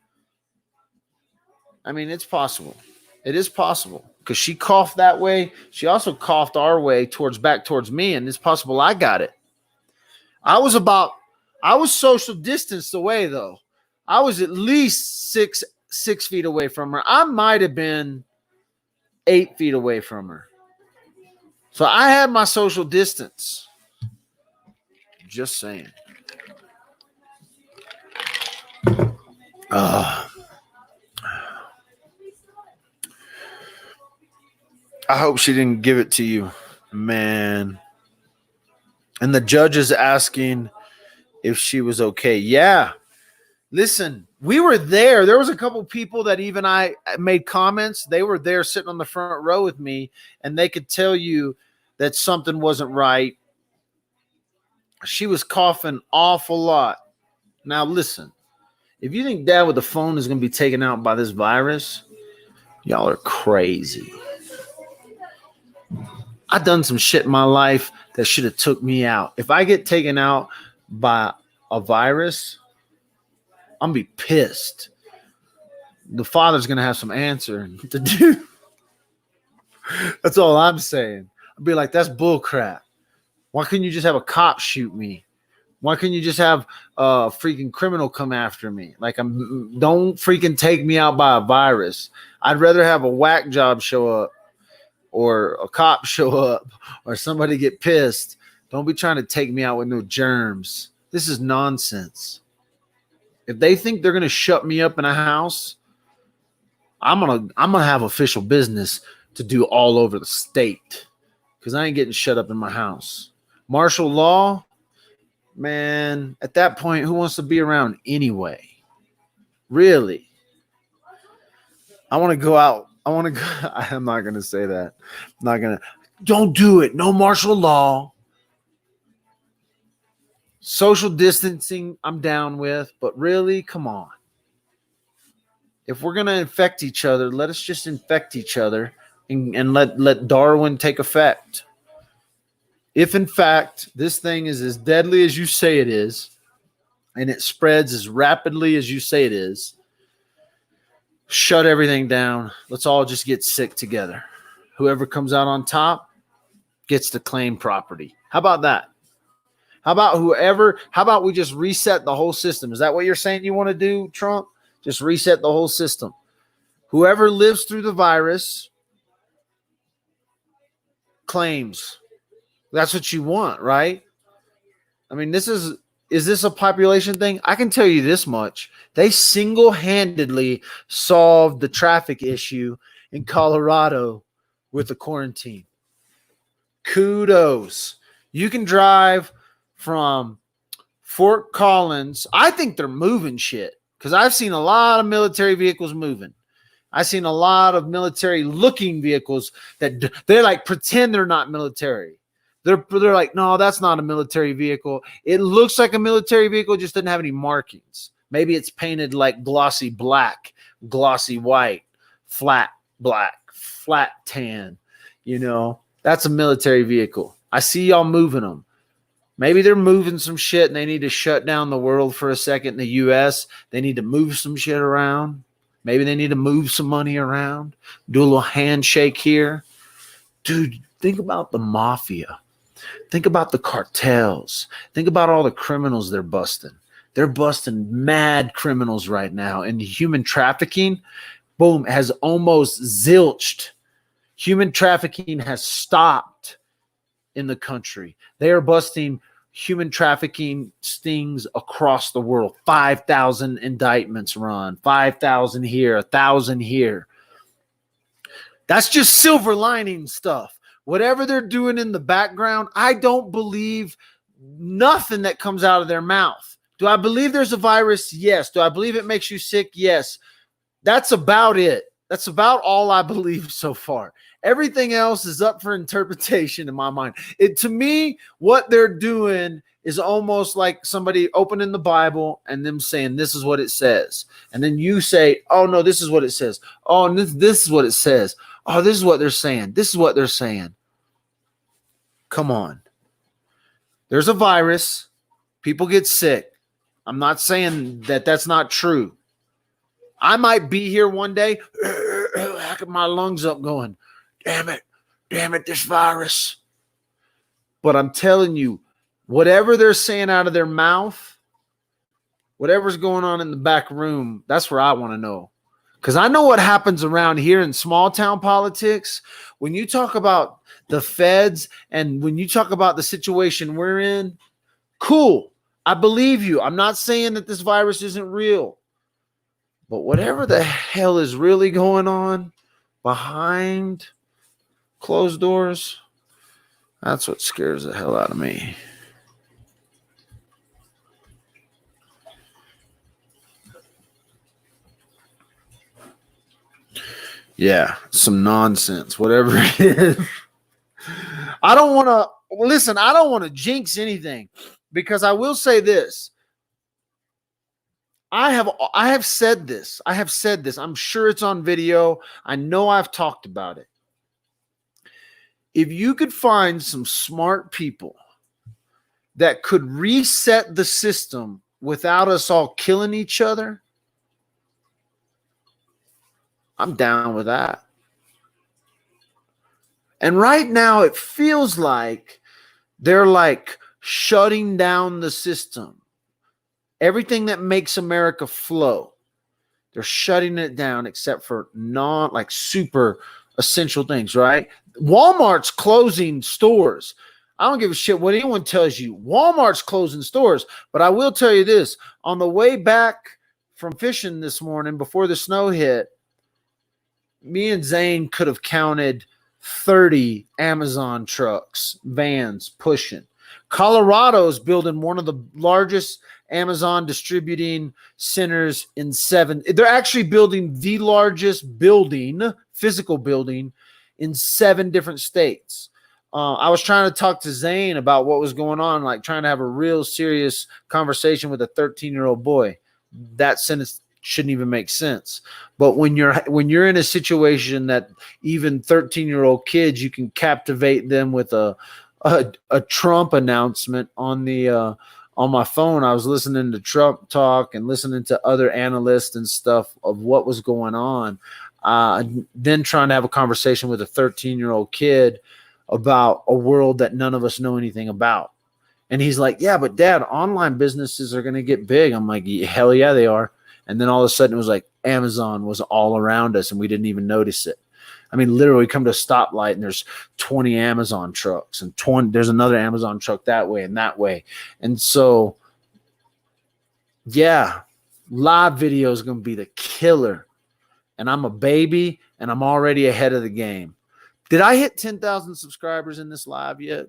I mean, it's possible. It is possible. Because she coughed that way. She also coughed our way back towards me, and it's possible I got it. I was social distanced away, though. I was at least six feet away from her. I might have been 8 feet away from her. So I had my social distance. Just saying. I hope she didn't give it to you, man. And the judge is asking if she was okay. Yeah. Listen, we were there. There was a couple people that even I made comments. They were there sitting on the front row with me, and they could tell you that something wasn't right. She was coughing awful lot. Now, listen, if you think dad with the phone is going to be taken out by this virus, y'all are crazy. I've done some shit in my life that should have took me out. If I get taken out by a virus, I'm going to be pissed. The father's going to have some answering to do. That's all I'm saying. I'll be like, that's bull crap. Why couldn't you just have a cop shoot me? Why couldn't you just have a freaking criminal come after me? Like, don't freaking take me out by a virus. I'd rather have a whack job show up or a cop show up or somebody get pissed. Don't be trying to take me out with no germs. This is nonsense. If they think they're going to shut me up in a house, I'm gonna have official business to do all over the state because I ain't getting shut up in my house. Martial law, man, at that point, who wants to be around anyway? Really? I want to go out. I'm not going to say that. I'm not going to. Don't do it. No martial law. Social distancing, I'm down with. But really, come on. If we're going to infect each other, let us just infect each other and let Darwin take effect. If, in fact, this thing is as deadly as you say it is, and it spreads as rapidly as you say it is, shut everything down. Let's all just get sick together. Whoever comes out on top gets to claim property. How about that? How about we just reset the whole system? Is that what you're saying you want to do, Trump? Just reset the whole system. Whoever lives through the virus claims. That's what you want, right? I mean, is this a population thing? I can tell you this much. They single-handedly solved the traffic issue in Colorado with the quarantine. Kudos. You can drive from Fort Collins. I think they're moving shit because I've seen a lot of military vehicles moving. I've seen a lot of military-looking vehicles that they're like pretend they're not military. They're like, no, that's not a military vehicle. It looks like a military vehicle, just doesn't have any markings. Maybe it's painted like glossy black, glossy white, flat black, flat tan. You know, that's a military vehicle. I see y'all moving them. Maybe they're moving some shit and they need to shut down the world for a second in the U.S. They need to move some shit around. Maybe they need to move some money around, do a little handshake here. Dude, think about the mafia. Think about the cartels. Think about all the criminals they're busting. They're busting mad criminals right now. And human trafficking, boom, has almost zilched. Human trafficking has stopped in the country. They are busting human trafficking stings across the world. 5,000 indictments run. 5,000 here, 1,000 here. That's just silver lining stuff. Whatever they're doing in the background, I don't believe nothing that comes out of their mouth. Do I believe there's a virus? Yes. Do I believe it makes you sick? Yes. That's about it. That's about all I believe so far. Everything else is up for interpretation in my mind. To me, what they're doing is almost like somebody opening the Bible and them saying, this is what it says. And then you say, oh, no, this is what it says. Oh, and this is what it says. Oh, this is what they're saying. This is what they're saying. Come on. There's a virus. People get sick. I'm not saying that that's not true. I might be here one day, hacking my lungs up going, damn it, this virus. But I'm telling you, whatever they're saying out of their mouth, whatever's going on in the back room, that's where I want to know. Because I know what happens around here in small town politics. When you talk about the feds and when you talk about the situation we're in, cool. I believe you. I'm not saying that this virus isn't real. But whatever the hell is really going on behind closed doors. That's what scares the hell out of me. Yeah, some nonsense, whatever it is. I don't want to listen. I don't want to jinx anything, because I will say this. I have said this. I have said this. I'm sure it's on video. I know I've talked about it. If you could find some smart people that could reset the system without us all killing each other, I'm down with that. And right now it feels like they're like shutting down the system. Everything that makes America flow, they're shutting it down except for like super essential things, right? Walmart's closing stores. I don't give a shit what anyone tells you. Walmart's closing stores. But I will tell you this. On the way back from fishing this morning before the snow hit, me and Zane could have counted 30 Amazon trucks, vans pushing. Colorado's building one of the largest Amazon distributing centers in 7. They're actually building the largest building, physical building, in 7 different states. I was trying to talk to Zane about what was going on, like trying to have a real serious conversation with a 13-year-old boy. That sentence shouldn't even make sense. But when you're in a situation that even 13-year-old kids, you can captivate them with a Trump announcement on my phone. I was listening to Trump talk and listening to other analysts and stuff of what was going on. Then trying to have a conversation with a 13-year-old kid about a world that none of us know anything about. And he's like, yeah, but Dad, online businesses are going to get big. I'm like, hell yeah, they are. And then all of a sudden it was like Amazon was all around us and we didn't even notice it. I mean, literally come to a stoplight and there's 20 Amazon trucks and there's another Amazon truck that way and that way. And so, yeah, live video is going to be the killer. And I'm a baby and I'm already ahead of the game. Did I hit 10,000 subscribers in this live yet?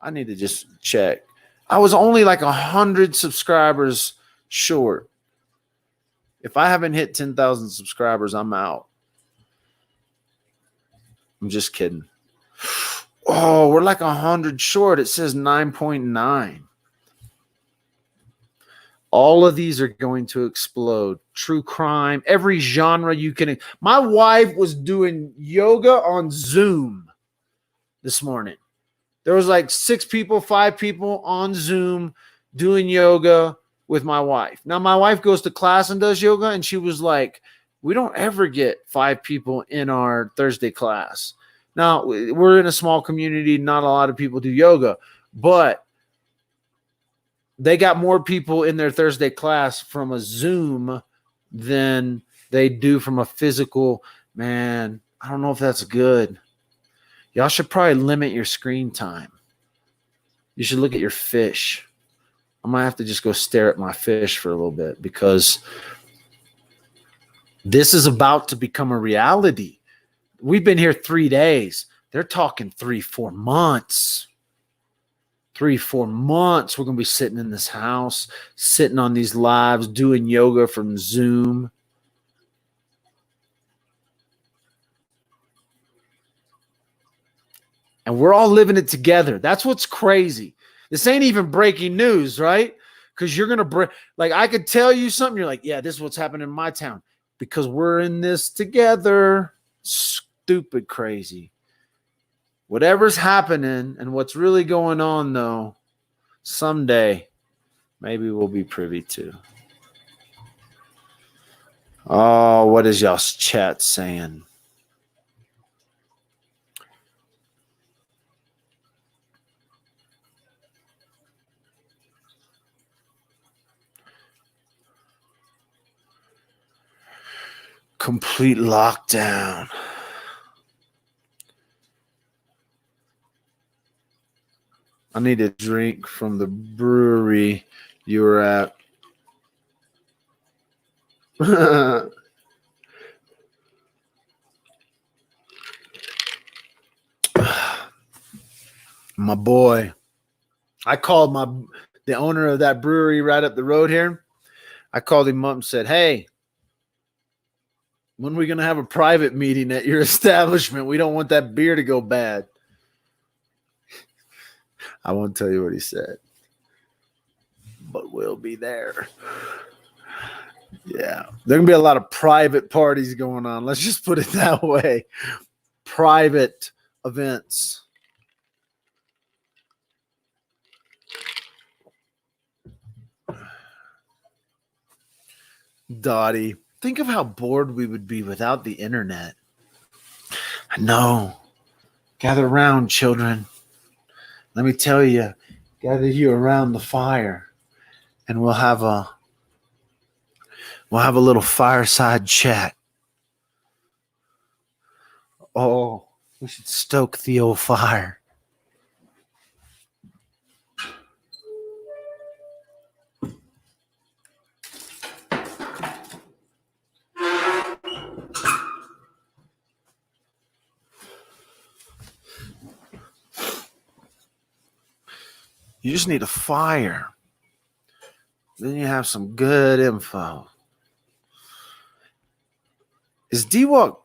I need to just check. I was only like 100 subscribers short. If I haven't hit 10,000 subscribers, I'm out. I'm just kidding. Oh, we're like 100 short. It says 9.9. All of these are going to explode. True crime, every genre you can. My wife was doing yoga on Zoom this morning. There was like 6 people, 5 people on Zoom doing yoga with my wife. Now, my wife goes to class and does yoga, and she was like, we don't ever get 5 people in our Thursday class. Now, we're in a small community. Not a lot of people do yoga, but they got more people in their Thursday class from a Zoom than they do from a physical. Man, I don't know if that's good. Y'all should probably limit your screen time. You should look at your fish. I might have to just go stare at my fish for a little bit because this is about to become a reality. We've been here 3 days. They're talking 3-4 months. 3-4 months. We're going to be sitting in this house, sitting on these lives, doing yoga from Zoom. And we're all living it together. That's what's crazy. This ain't even breaking news, right? Because you're going to break. Like, I could tell you something. You're like, yeah, this is what's happening in my town. Because we're in this together. Stupid crazy. Whatever's happening and what's really going on, though, someday maybe we'll be privy to. Oh, what is y'all's chat saying? Complete lockdown. I need a drink from the brewery you were at. my boy. I called the owner of that brewery right up the road here. I called him up and said, hey, when are we going to have a private meeting at your establishment? We don't want that beer to go bad. I won't tell you what he said, but we'll be there. Yeah, there can be a lot of private parties going on. Let's just put it that way. Private events. Dottie, think of how bored we would be without the internet. I know. Gather around, children. Let me tell you, gather you around the fire, and we'll have a little fireside chat. Oh, we should stoke the old fire. You just need a fire. Then you have some good info. Is D-Walk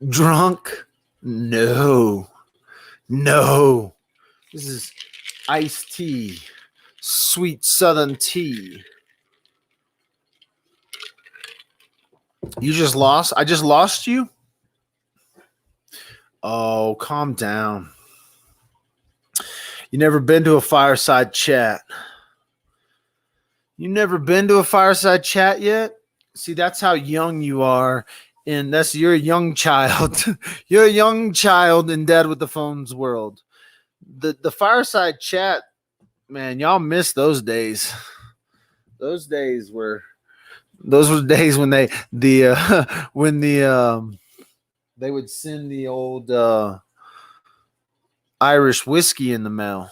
drunk? No. This is iced tea. Sweet Southern tea. You just lost? I just lost you? Oh, calm down. You never been to a fireside chat? You never been to a fireside chat yet? See, that's how young you are. And you're a young child. You're a young child in Dad with the Phone's world. The fireside chat, man, y'all miss those days. Those were days when they would send the old Irish whiskey in the mail.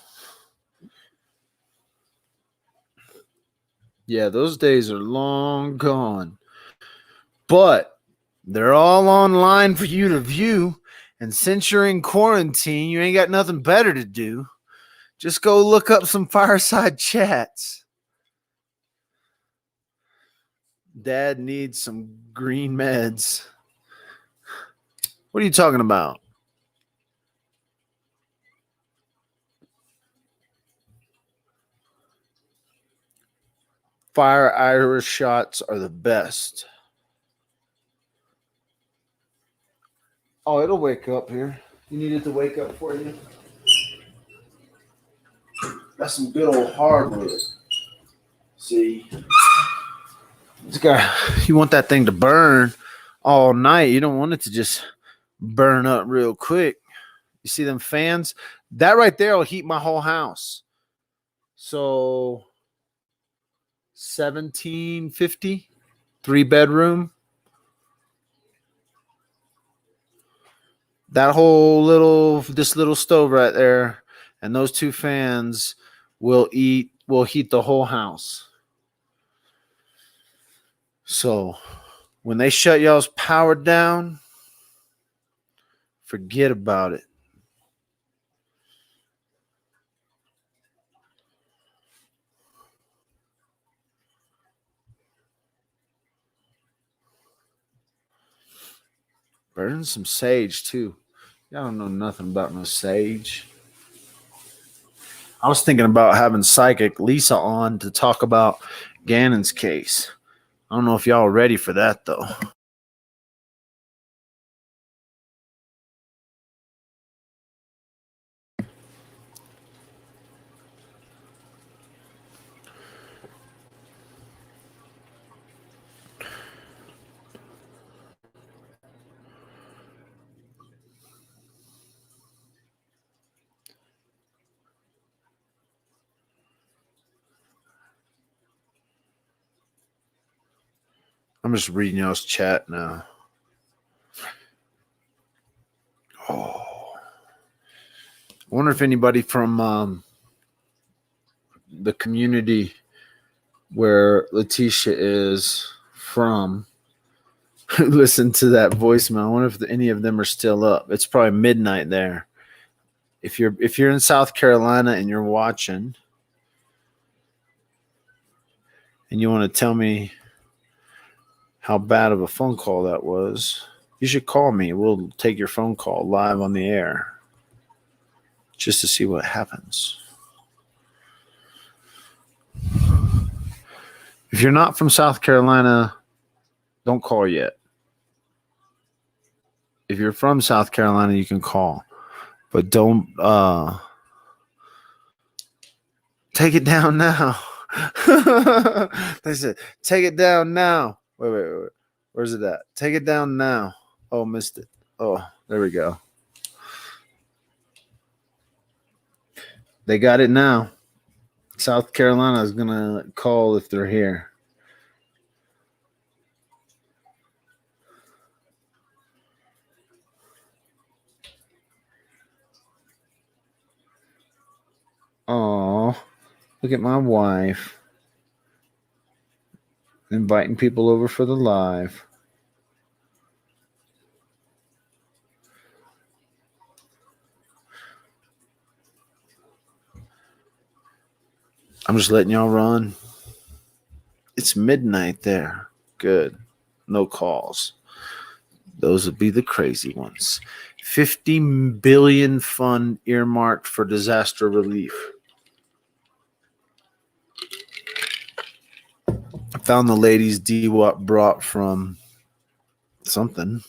Yeah, those days are long gone. But they're all online for you to view. And since you're in quarantine, you ain't got nothing better to do. Just go look up some fireside chats. Dad needs some green meds. What are you talking about? Fire Irish shots are the best. Oh, it'll wake up here. You need it to wake up for you? That's some good old hardwood. See? You want that thing to burn all night. You don't want it to just burn up real quick. You see them fans? That right there will heat my whole house. So 1750, 3-bedroom. That this little stove right there and those two fans will heat the whole house. So when they shut y'all's power down, forget about it. Burn some sage too. Y'all don't know nothing about no sage. I was thinking about having Psychic Lisa on to talk about Ganon's case. I don't know if y'all are ready for that though. I'm just reading y'all's chat now. Oh. I wonder if anybody from the community where Letitia is from listen to that voicemail. I wonder if any of them are still up. It's probably midnight there. if you're in South Carolina and you're watching and you want to tell me how bad of a phone call that was, you should call me. We'll take your phone call live on the air just to see what happens. If you're not from South Carolina, don't call yet. If you're from South Carolina, you can call. But don't take it down now. They said, take it down now. Wait. Where's it at? Take it down now. Oh, missed it. Oh, there we go. They got it now. South Carolina is going to call if they're here. Oh, look at my wife. Inviting people over for the live. I'm just letting y'all run. It's midnight there. Good. No calls. Those would be the crazy ones. 50 billion fund earmarked for disaster relief. I found the ladies DWAP brought from something.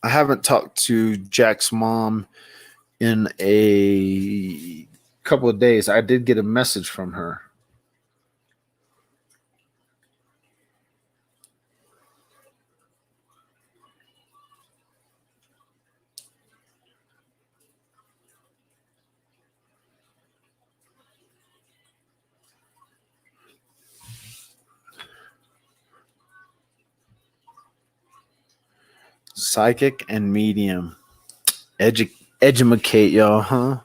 I haven't talked to Jack's mom in a couple of days. I did get a message from her. Psychic and medium. Educate y'all, huh?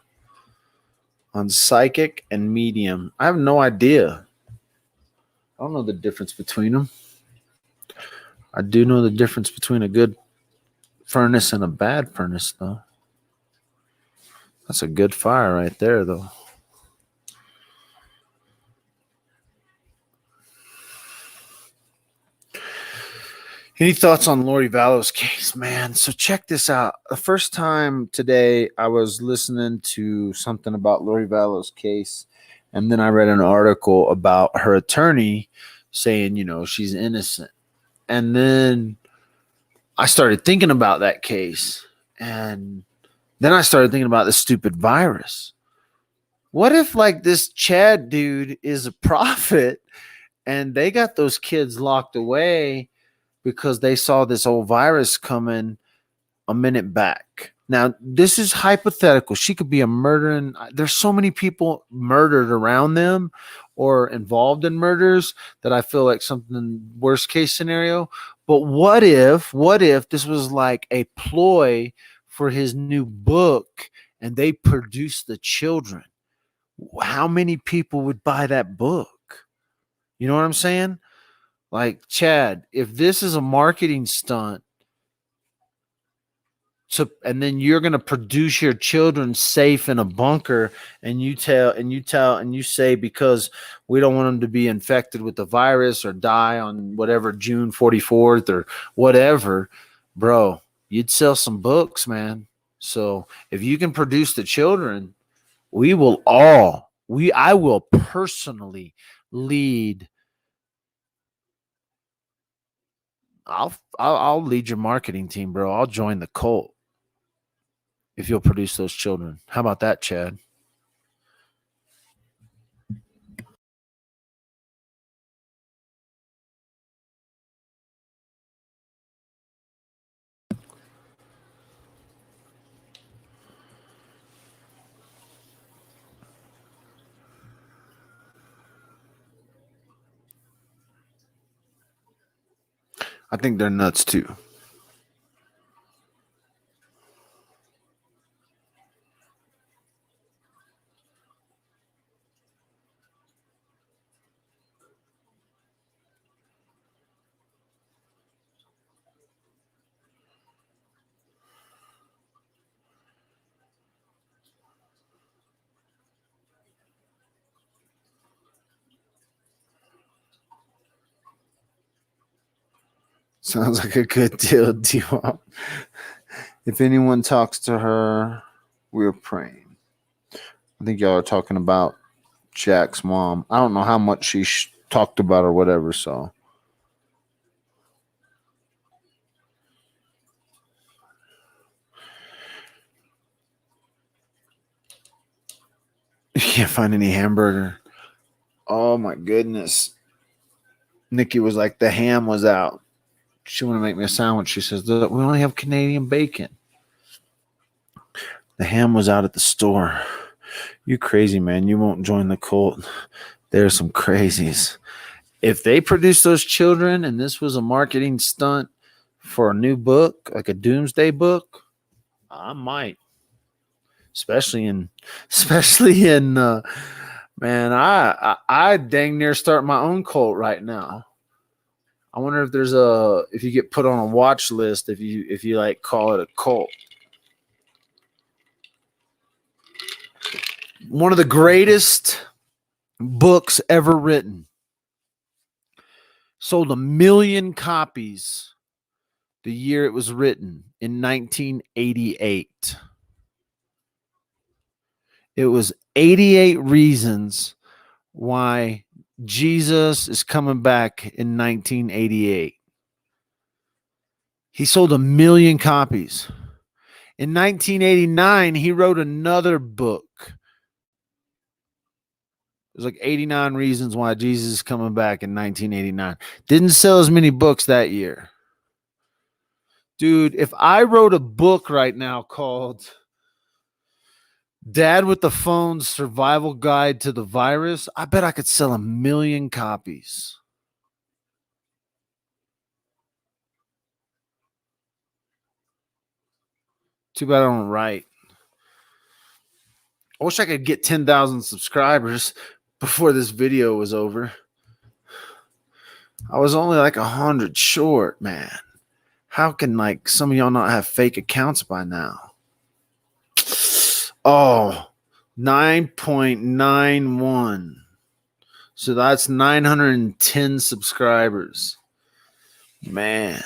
On psychic and medium. I have no idea. I don't know the difference between them. I do know the difference between a good furnace and a bad furnace, though. That's a good fire right there, though. Any thoughts on Lori Vallow's case, man? So check this out. The first time today I was listening to something about Lori Vallow's case, and then I read an article about her attorney saying, you know, she's innocent. And then I started thinking about that case, and then I started thinking about the stupid virus. What if, like, this Chad dude is a prophet and they got those kids locked away because they saw this old virus coming a minute back? Now, this is hypothetical. She could be a murdering. There's so many people murdered around them or involved in murders that I feel like something worst case scenario. But what if this was like a ploy for his new book and they produced the children? How many people would buy that book? You know what I'm saying? Like, Chad, if this is a marketing stunt and then you're going to produce your children safe in a bunker, and you say, because we don't want them to be infected with the virus or die on whatever June 44th or whatever, bro, you'd sell some books, man. So if you can produce the children, I will personally lead. I'll lead your marketing team, bro. I'll join the cult if you'll produce those children. How about that, Chad? I think they're nuts too. Sounds like a good deal, D-Wop. If anyone talks to her, we're praying. I think y'all are talking about Jack's mom. I don't know how much she talked about or whatever, so. You can't find any hamburger. Oh my goodness. Nikki was like, the ham was out. She wanted to make me a sandwich. She says, we only have Canadian bacon. The ham was out at the store. You crazy, man. You won't join the cult. There's some crazies. If they produce those children and this was a marketing stunt for a new book, like a doomsday book, I might. Especially in man, I dang near start my own cult right now. I wonder if if you get put on a watch list, if you like call it a cult. One of the greatest books ever written. Sold 1 million copies the year it was written in 1988. It was 88 reasons why Jesus is coming back in 1988. He sold 1 million copies. In 1989, he wrote another book. It was like 89 reasons why Jesus is coming back in 1989. Didn't sell as many books that year. Dude, if I wrote a book right now called Dad with the Phone's Survival Guide to the Virus, I bet I could sell 1 million copies. Too bad I don't write. I wish I could get 10,000 subscribers before this video was over. I was only like 100 short, man. How can like some of y'all not have fake accounts by now? Oh, 9.91. So that's 910 subscribers. Man,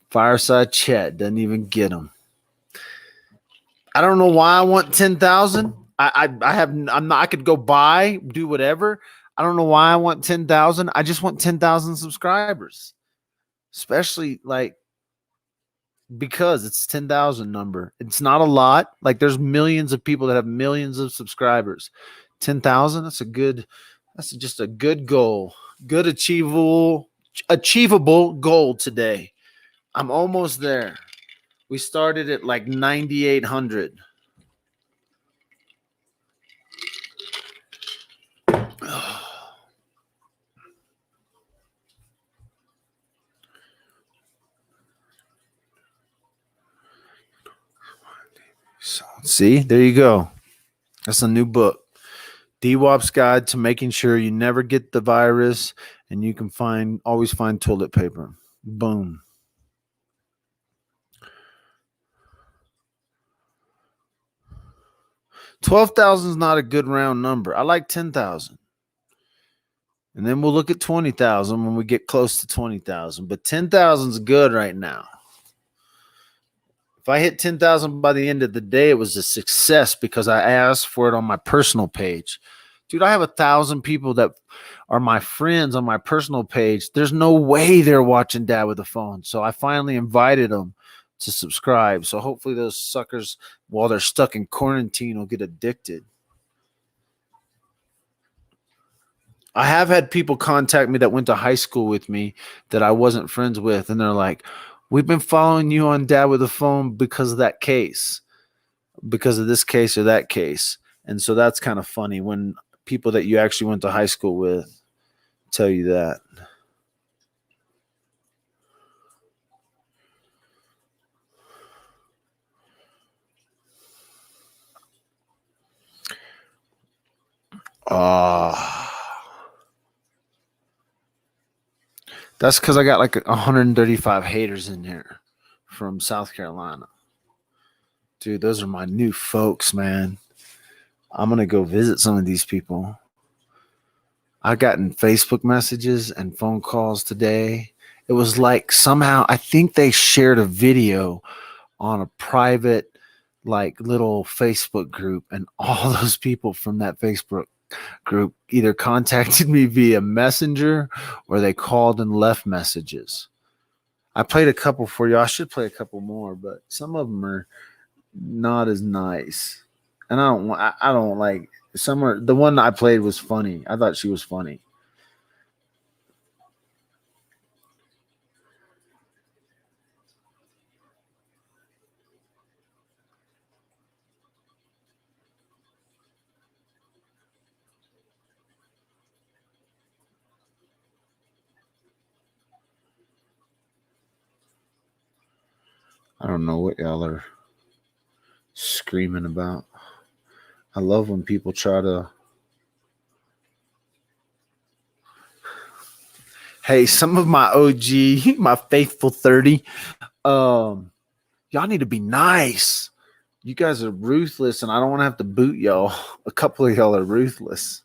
Fireside Chat doesn't even get them. I don't know why I want 10,000. I could go buy, do whatever. I don't know why I want 10,000. I just want 10,000 subscribers. Especially like because it's 10,000 number. It's not a lot. Like there's millions of people that have millions of subscribers. 10,000, that's just a good goal. Good achievable goal today. I'm almost there. We started at like 9,800. So, see, there you go. That's a new book. D-Wop's Guide to Making Sure You Never Get the Virus and you can always find toilet paper. Boom. $12,000 is not a good round number. I like 10,000. And then we'll look at 20,000 when we get close to 20,000. But 10,000 is good right now. If I hit 10,000 by the end of the day, it was a success because I asked for it on my personal page. Dude, I have 1,000 people that are my friends on my personal page. There's no way they're watching Dad with a Phone. So I finally invited them to subscribe. So hopefully those suckers, while they're stuck in quarantine, will get addicted. I have had people contact me that went to high school with me that I wasn't friends with. And they're like, we've been following you on Dad with a Phone because of that case, because of this case or that case. And so that's kind of funny when people that you actually went to high school with tell you that. That's because I got like 135 haters in here from South Carolina. Dude, those are my new folks, man. I'm going to go visit some of these people. I've gotten Facebook messages and phone calls today It was like somehow I think they shared a video on a private like little Facebook group, and all those people from that Facebook group either contacted me via messenger or they called and left messages. I played a couple for you. I should play a couple more, but some of them are not as nice. And I don't like some are the one I played was funny. I thought she was funny. I don't know what y'all are screaming about. I love when people try to. Hey, some of my OG, my faithful 30, y'all need to be nice. You guys are ruthless, and I don't want to have to boot y'all. A couple of y'all are ruthless.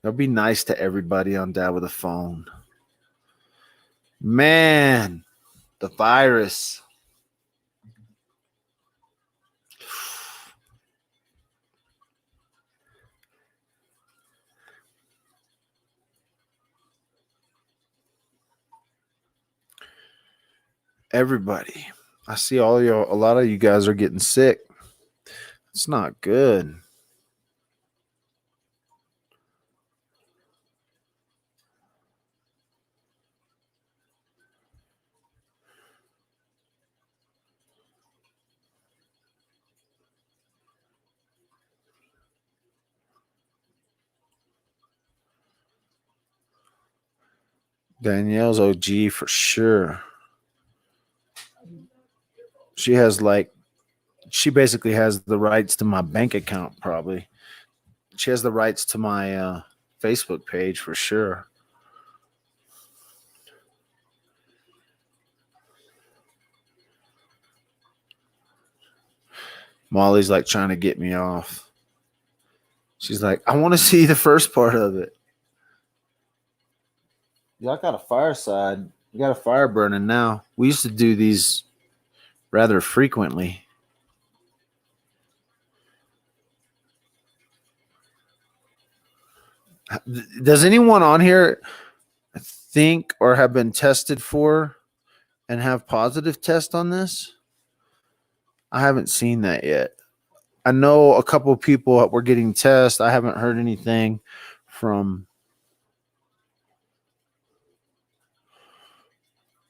Y'all be nice to everybody on Dad with a Phone. Man, the virus. Everybody. I see all y'all, a lot of you guys are getting sick. It's not good. Danielle's OG for sure. She has she basically has the rights to my bank account, probably. She has the rights to my Facebook page for sure. Molly's like trying to get me off. She's like, I want to see the first part of it. Y'all got a fireside. You got a fire burning now. We used to do these rather frequently. Does anyone on here think or have been tested for and have positive test on this? I haven't seen that yet. I know a couple of people were getting tests. I haven't heard anything from,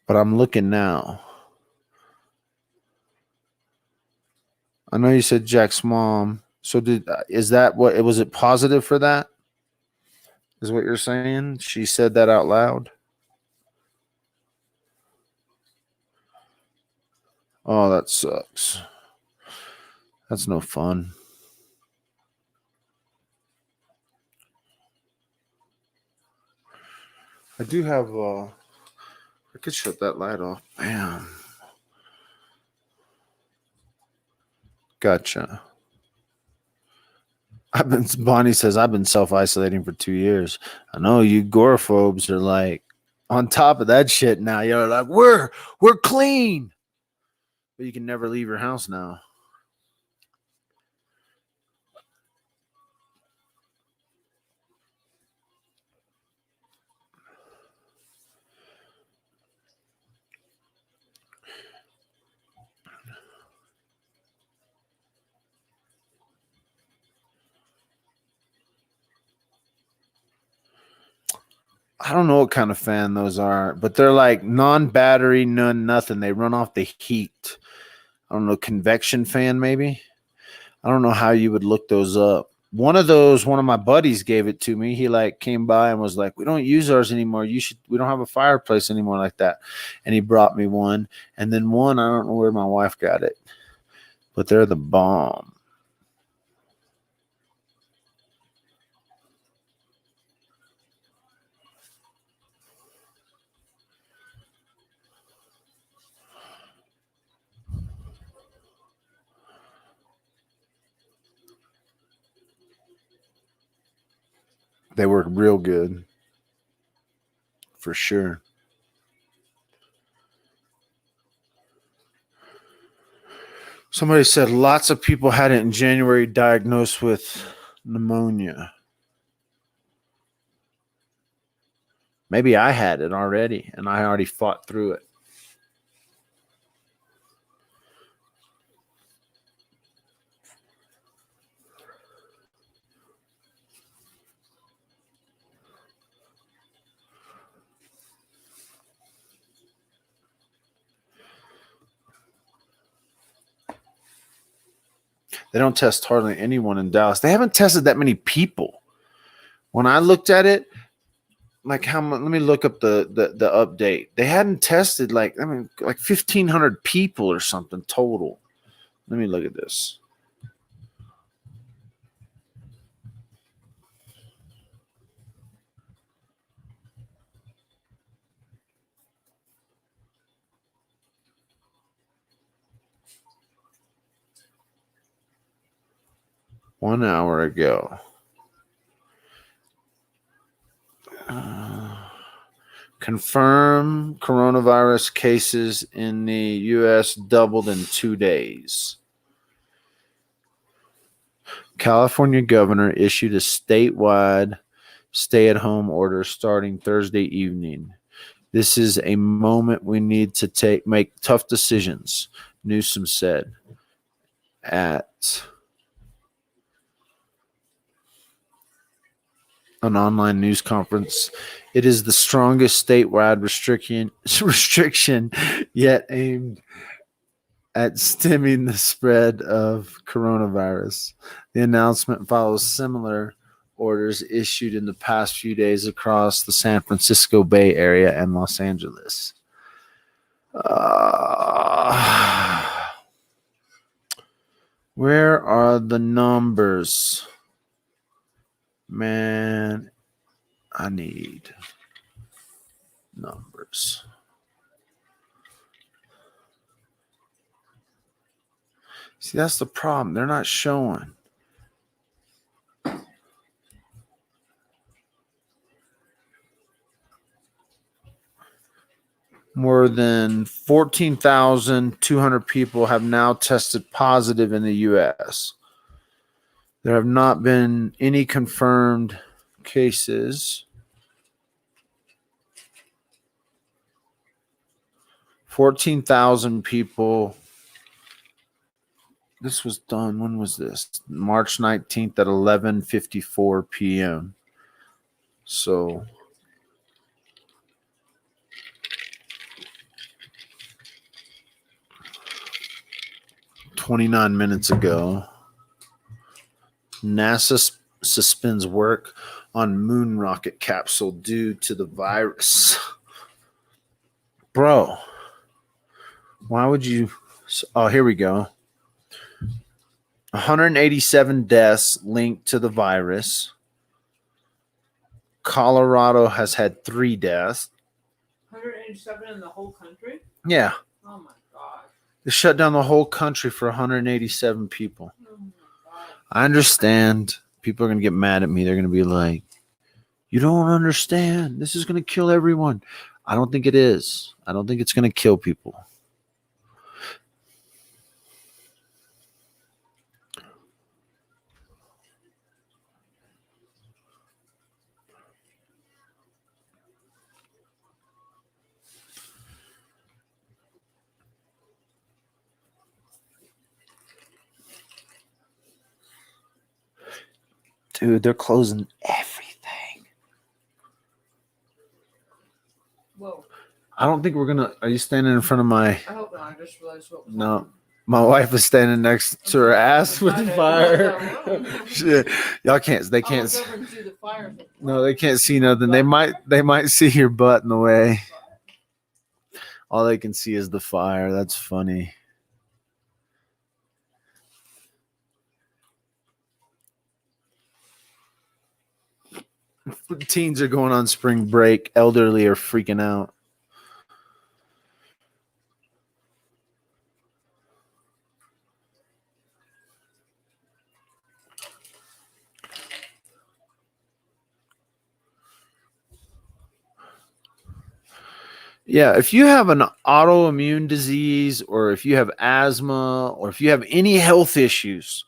but I'm looking now. I know you said Jack's mom. So is that what it was? It positive for that? Is what you're saying? She said that out loud. Oh, that sucks. That's no fun. I do have I could shut that light off. Bam. Gotcha. Bonnie says I've been self-isolating for 2 years. I know you agoraphobes are like on top of that shit now. You're like, we're clean. But you can never leave your house now. I don't know what kind of fan those are, but they're like non-battery, nothing. They run off the heat. I don't know, convection fan maybe. I don't know how you would look those up. One of my buddies gave it to me. He like came by and was like, we don't use ours anymore. We don't have a fireplace anymore like that. And he brought me one. And then one, I don't know where my wife got it, but they're the bomb. They work real good. for sure. Somebody said lots of people had it in January diagnosed with pneumonia. Maybe I had it already and I already fought through it. They don't test hardly anyone in Dallas. They haven't tested that many people. When I looked at it, like how much? Let me look up the update. They hadn't tested like 1,500 people or something total. Let me look at this. One hour ago. Confirmed coronavirus cases in the U.S. doubled in 2 days. California governor issued a statewide stay-at-home order starting Thursday evening. This is a moment we need to make tough decisions, Newsom said at an online news conference. It is the strongest statewide restriction yet aimed at stemming the spread of coronavirus. The announcement follows similar orders issued in the past few days across the San Francisco Bay Area and Los Angeles. Where are the numbers? Man, I need numbers. See, that's the problem. They're not showing. More than 14,200 people have now tested positive in the U.S. There have not been any confirmed cases. 14,000 people. This was done. When was this? March 19th at 11:54 p.m. So 29 minutes ago. NASA suspends work on moon rocket capsule due to the virus. Bro, why would you? Oh, here we go. 187 deaths linked to the virus. Colorado has had 3 deaths. 187 in the whole country? Yeah. Oh my god. They shut down the whole country for 187 people. Oh my god. I understand. People are going to get mad at me. They're going to be like, you don't understand. This is going to kill everyone. I don't think it is. I don't think it's going to kill people. Dude, they're closing everything. Whoa. I don't think we're going to. Are you standing in front of my. I hope not. I just realized what was No. happening. My wife is standing next to her ass with the fire. Shit. Y'all can't. They I can't. was over to the fire. No, they can't see nothing. They might see your butt in the way. All they can see is the fire. That's funny. Teens are going on spring break. Elderly are freaking out. Yeah, if you have an autoimmune disease, or if you have asthma, or if you have any health issues,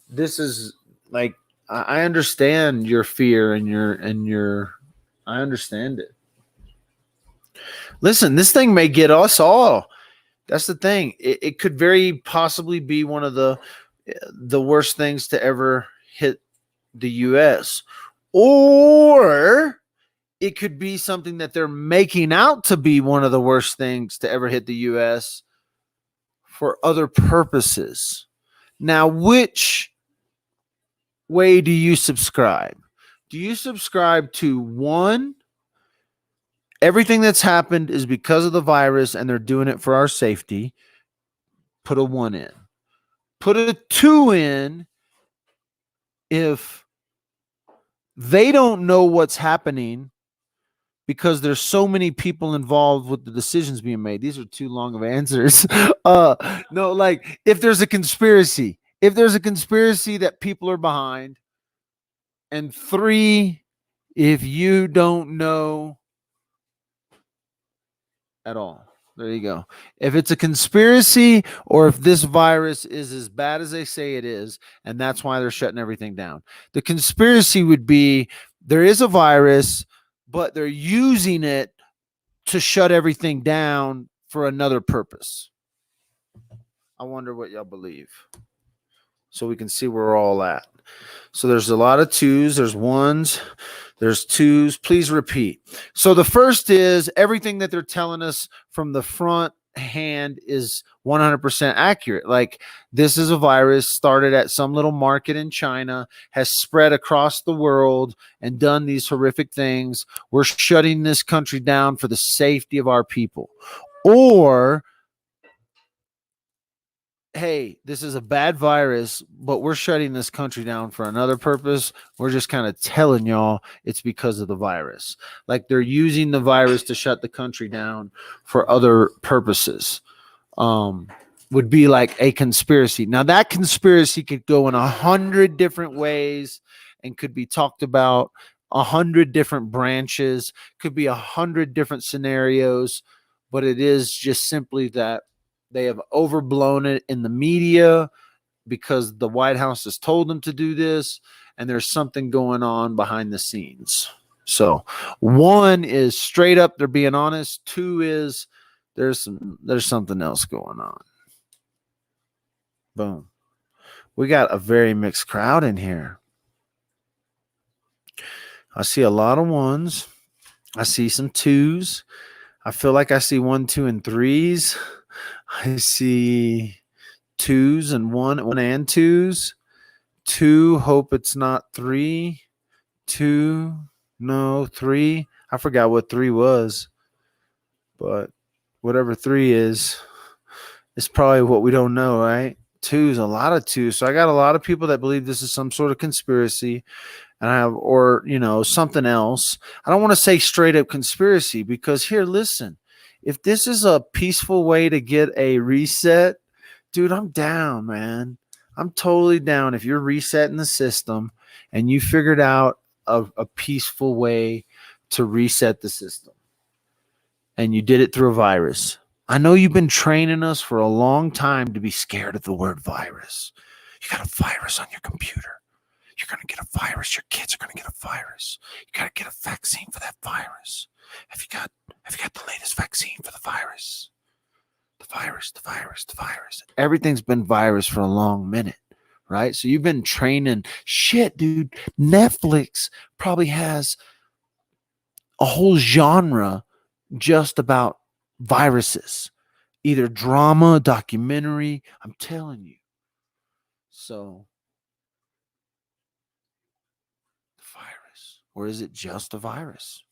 this is like, I understand your fear and your I understand it. Listen, this thing may get us all. That's the thing. It could very possibly be one of the worst things to ever hit the US, or it could be something that they're making out to be one of the worst things to ever hit the US for other purposes. Now, which way do you subscribe? Do you subscribe to one, everything that's happened is because of the virus and they're doing it for our safety? Put a 1 in. Put a 2 in if they don't know what's happening because there's so many people involved with the decisions being made. These are too long of answers. No, like if there's a conspiracy that people are behind. And 3, if you don't know at all. There you go. If it's a conspiracy, or if this virus is as bad as they say it is, and that's why they're shutting everything down. The conspiracy would be there is a virus, but they're using it to shut everything down for another purpose. I wonder what y'all believe, so we can see where we're all at. So there's a lot of 2s, there's 1s, there's 2s. Please repeat. So the first is everything that they're telling us from the front hand is 100% accurate. Like, this is a virus started at some little market in China, has spread across the world and done these horrific things. We're shutting this country down for the safety of our people. Or, hey, this is a bad virus, but we're shutting this country down for another purpose. We're just kind of telling y'all it's because of the virus. Like, they're using the virus to shut the country down for other purposes. Would be like a conspiracy. Now, that conspiracy could go in 100 different ways and could be talked about 100 different branches, could be 100 different scenarios, but it is just simply that they have overblown it in the media because the White House has told them to do this, and there's something going on behind the scenes. So 1 is straight up, they're being honest. 2 is there's something else going on. Boom. We got a very mixed crowd in here. I see a lot of 1s. I see some 2s. I feel like I see 1, 2, and 3s. I see 2s and 1 and 2s. 2, hope it's not 3. 2, no, 3. I forgot what 3 was, but whatever 3 is, it's probably what we don't know, right? 2's a lot of 2. So I got a lot of people that believe this is some sort of conspiracy, and I have, or something else. I don't want to say straight up conspiracy, because here, listen, if this is a peaceful way to get a reset, dude, I'm down, man. I'm totally down. If you're resetting the system and you figured out a peaceful way to reset the system, and you did it through a virus. I know you've been training us for a long time to be scared of the word virus. You got a virus on your computer. You're going to get a virus. Your kids are going to get a virus. You got to get a vaccine for that virus. Have you got the latest vaccine for the virus? The virus. Everything's been virus for a long minute, right? So you've been training. Shit, dude. Netflix probably has a whole genre just about viruses, either drama, documentary. I'm telling you. So, the virus, or is it just a virus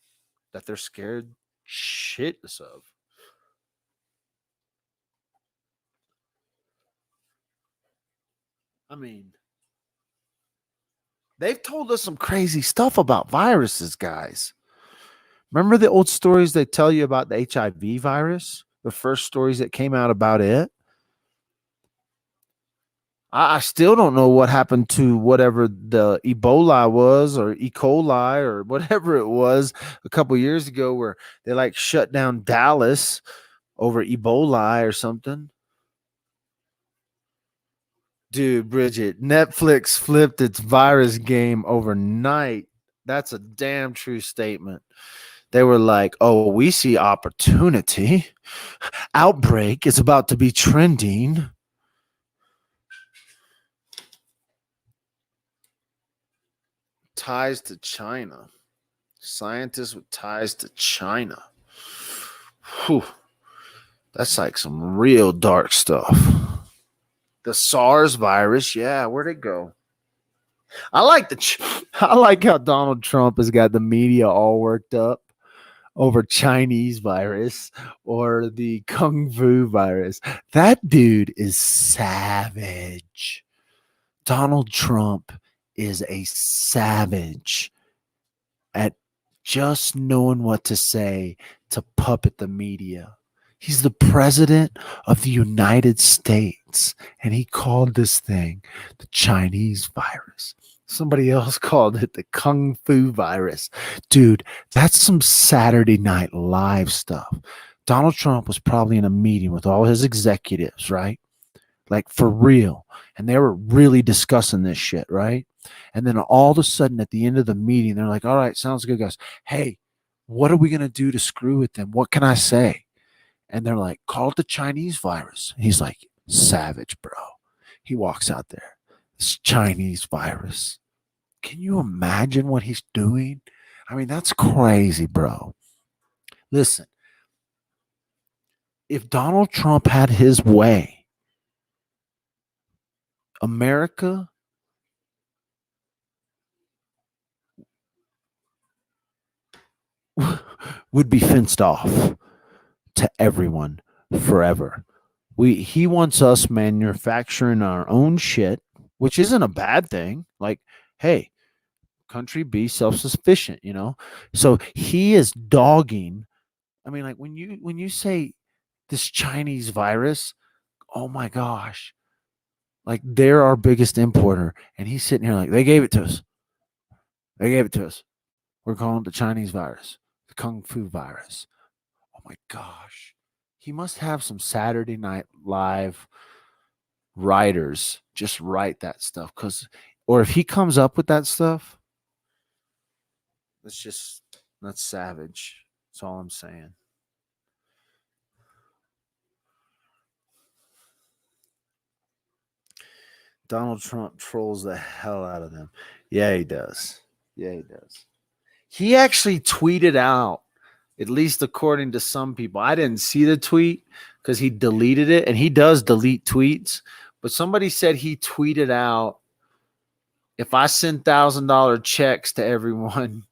that they're scared shitless of? I mean, they've told us some crazy stuff about viruses, guys. Remember the old stories they tell you about the HIV virus? The first stories that came out about it? I still don't know what happened to whatever the Ebola was, or E. coli, or whatever it was a couple years ago, where they like shut down Dallas over Ebola or something. Dude, Bridget, Netflix flipped its virus game overnight. That's a damn true statement. They were like, oh, we see opportunity. Outbreak is about to be trending. Ties to China. Scientists with ties to China. Whew. That's like some real dark stuff. The SARS virus, yeah, where'd it go? I like how Donald Trump has got the media all worked up over Chinese virus or the Kung Fu virus. That dude is savage. Donald Trump is a savage at just knowing what to say to puppet the media. He's the president of the United States, and he called this thing the Chinese virus. Somebody else called it the Kung Fu virus. Dude, that's some Saturday Night Live stuff. Donald Trump was probably in a meeting with all his executives, right? Like for real. And they were really discussing this shit, right? And then all of a sudden at the end of the meeting, they're like, all right, sounds good, guys. Hey, what are we going to do to screw with them? What can I say? And they're like, call it the Chinese virus. And he's like, savage, bro. He walks out there. It's Chinese virus. Can you imagine what he's doing? I mean, that's crazy, bro. Listen, if Donald Trump had his way, America would be fenced off to everyone forever. He wants us manufacturing our own shit, which isn't a bad thing. Like, hey, country be self-sufficient, you know? So he is dogging. I mean, like when you say this Chinese virus, oh my gosh, like they're our biggest importer, and he's sitting here like they gave it to us. They gave it to us. We're calling it the Chinese virus, the Kung Fu virus. Oh my gosh. He must have some Saturday Night Live writers just write that stuff, or if he comes up with that stuff, that's savage. That's all I'm saying. Donald Trump trolls the hell out of them. Yeah, he does. Yeah, he does. He actually tweeted out, at least according to some people. I didn't see the tweet because he deleted it, and he does delete tweets. But somebody said he tweeted out, if I send $1,000 checks to everyone,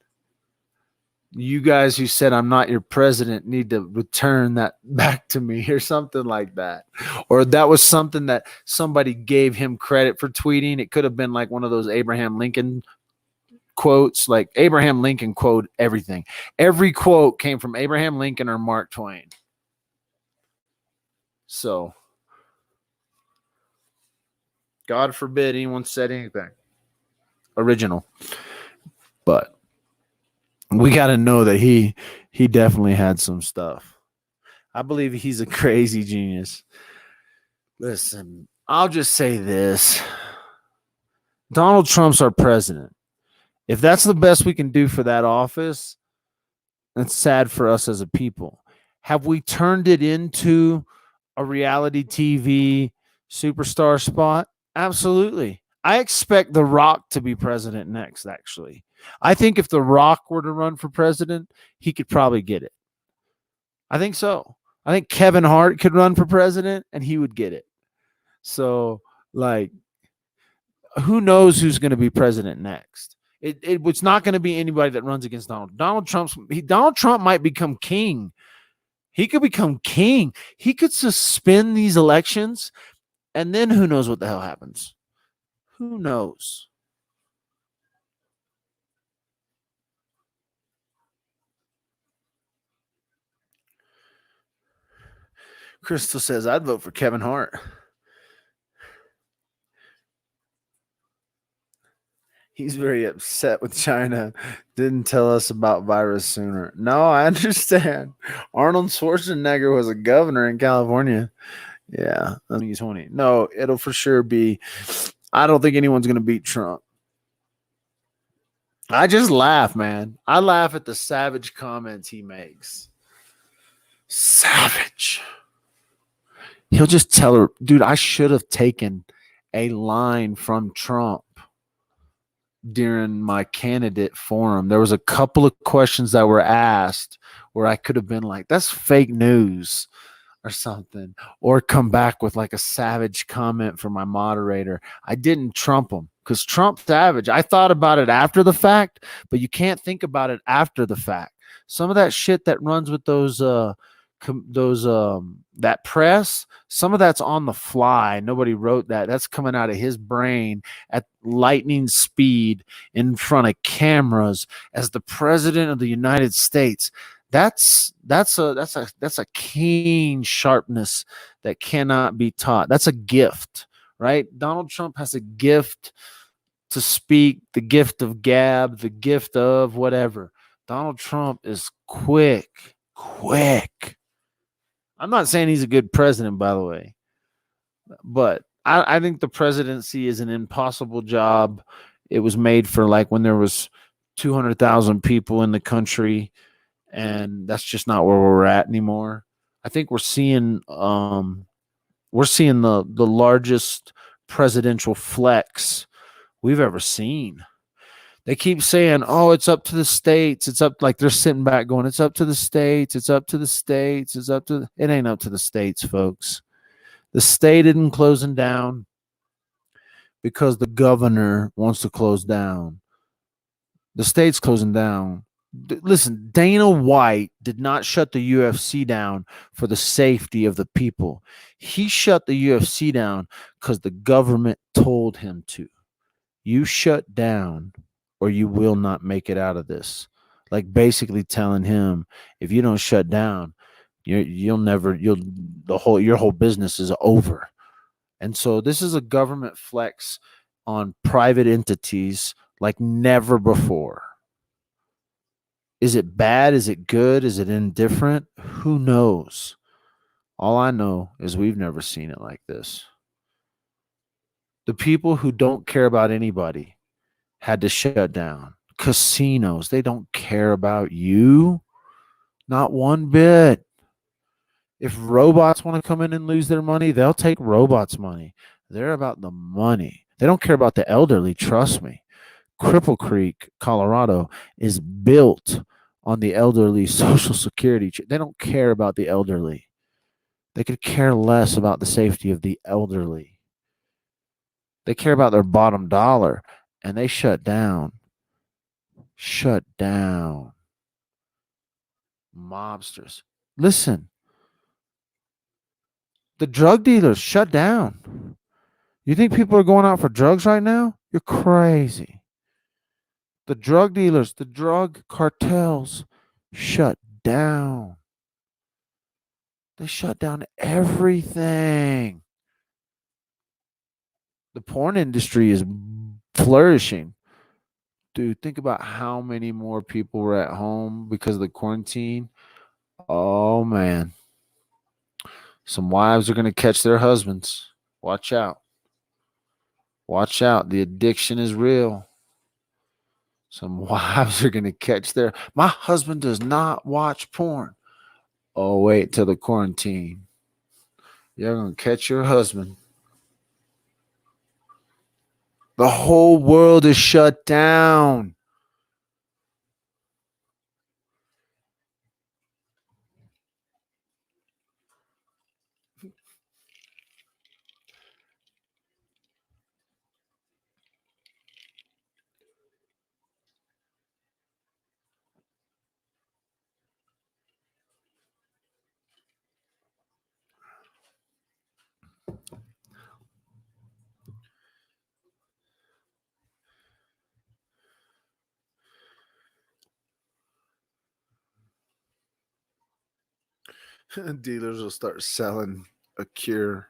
you guys who said I'm not your president need to return that back to me, or something like that. Or that was something that somebody gave him credit for tweeting. It could have been like one of those Abraham Lincoln quotes. Like Abraham Lincoln quote everything. Every quote came from Abraham Lincoln or Mark Twain. So God forbid anyone said anything original. But we got to know that he definitely had some stuff. I believe he's a crazy genius. Listen, I'll just say this. Donald Trump's our president. If that's the best we can do for that office, that's sad for us as a people. Have we turned it into a reality TV superstar spot? Absolutely. I expect The Rock to be president next, actually. I think if The Rock were to run for president, he could probably get it. I think so. I think Kevin Hart could run for president and he would get it. So, like, who knows who's going to be president next? It's not going to be anybody that runs against Donald Trump might become king. He could become king. He could suspend these elections, and then who knows what the hell happens? Who knows? Crystal says, I'd vote for Kevin Hart. He's very upset with China. Didn't tell us about virus sooner. No, I understand. Arnold Schwarzenegger was a governor in California. Yeah, 2020. No, it'll for sure be. I don't think anyone's going to beat Trump. I just laugh, man. I laugh at the savage comments he makes. Savage. He'll just tell her, dude, I should have taken a line from Trump during my candidate forum. There was a couple of questions that were asked where I could have been like, that's fake news or something, or come back with like a savage comment from my moderator. I didn't trump him because Trump's savage. I thought about it after the fact, but you can't think about it after the fact. Some of that shit that runs with those that press, some of that's on the fly. Nobody wrote that. That's coming out of his brain at lightning speed in front of cameras as the president of the United States. That's a keen sharpness that cannot be taught. That's a gift, right? Donald Trump has a gift to speak, the gift of gab, the gift of whatever. Donald Trump is quick. I'm not saying he's a good president, by the way, but I think the presidency is an impossible job. It was made for like when there was 200,000 people in the country, and that's just not where we're at anymore. I think we're seeing the largest presidential flex we've ever seen. They keep saying, oh, it's up to the states. It's up, like they're sitting back going, it's up to the states. It's up to the states. It ain't up to the states, folks. The state isn't closing down because the governor wants to close down. The state's closing down. Listen, Dana White did not shut the UFC down for the safety of the people. He shut the UFC down because the government told him to. You shut down or you will not make it out of this. Like basically telling him, if you don't shut down, your whole business is over. And so this is a government flex on private entities like never before. Is it bad? Is it good? Is it indifferent? Who knows? All I know is we've never seen it like this. The people who don't care about anybody had to shut down. Casinos, they don't care about you. Not one bit. If robots want to come in and lose their money, they'll take robots' money. They're about the money. They don't care about the elderly, trust me. Cripple Creek, Colorado, is built on the elderly Social Security. They don't care about the elderly. They could care less about the safety of the elderly. They care about their bottom dollar, and they shut down. Shut down. Mobsters. Listen, the drug dealers shut down. You think people are going out for drugs right now? You're crazy. The drug dealers, the drug cartels shut down. They shut down everything. The porn industry is flourishing. Dude, think about how many more people were at home because of the quarantine. Oh, man. Some wives are going to catch their husbands. Watch out. Watch out. The addiction is real. Some wives are going to catch their... My husband does not watch porn. Oh, wait till the quarantine. You're going to catch your husband. The whole world is shut down. Dealers will start selling a cure.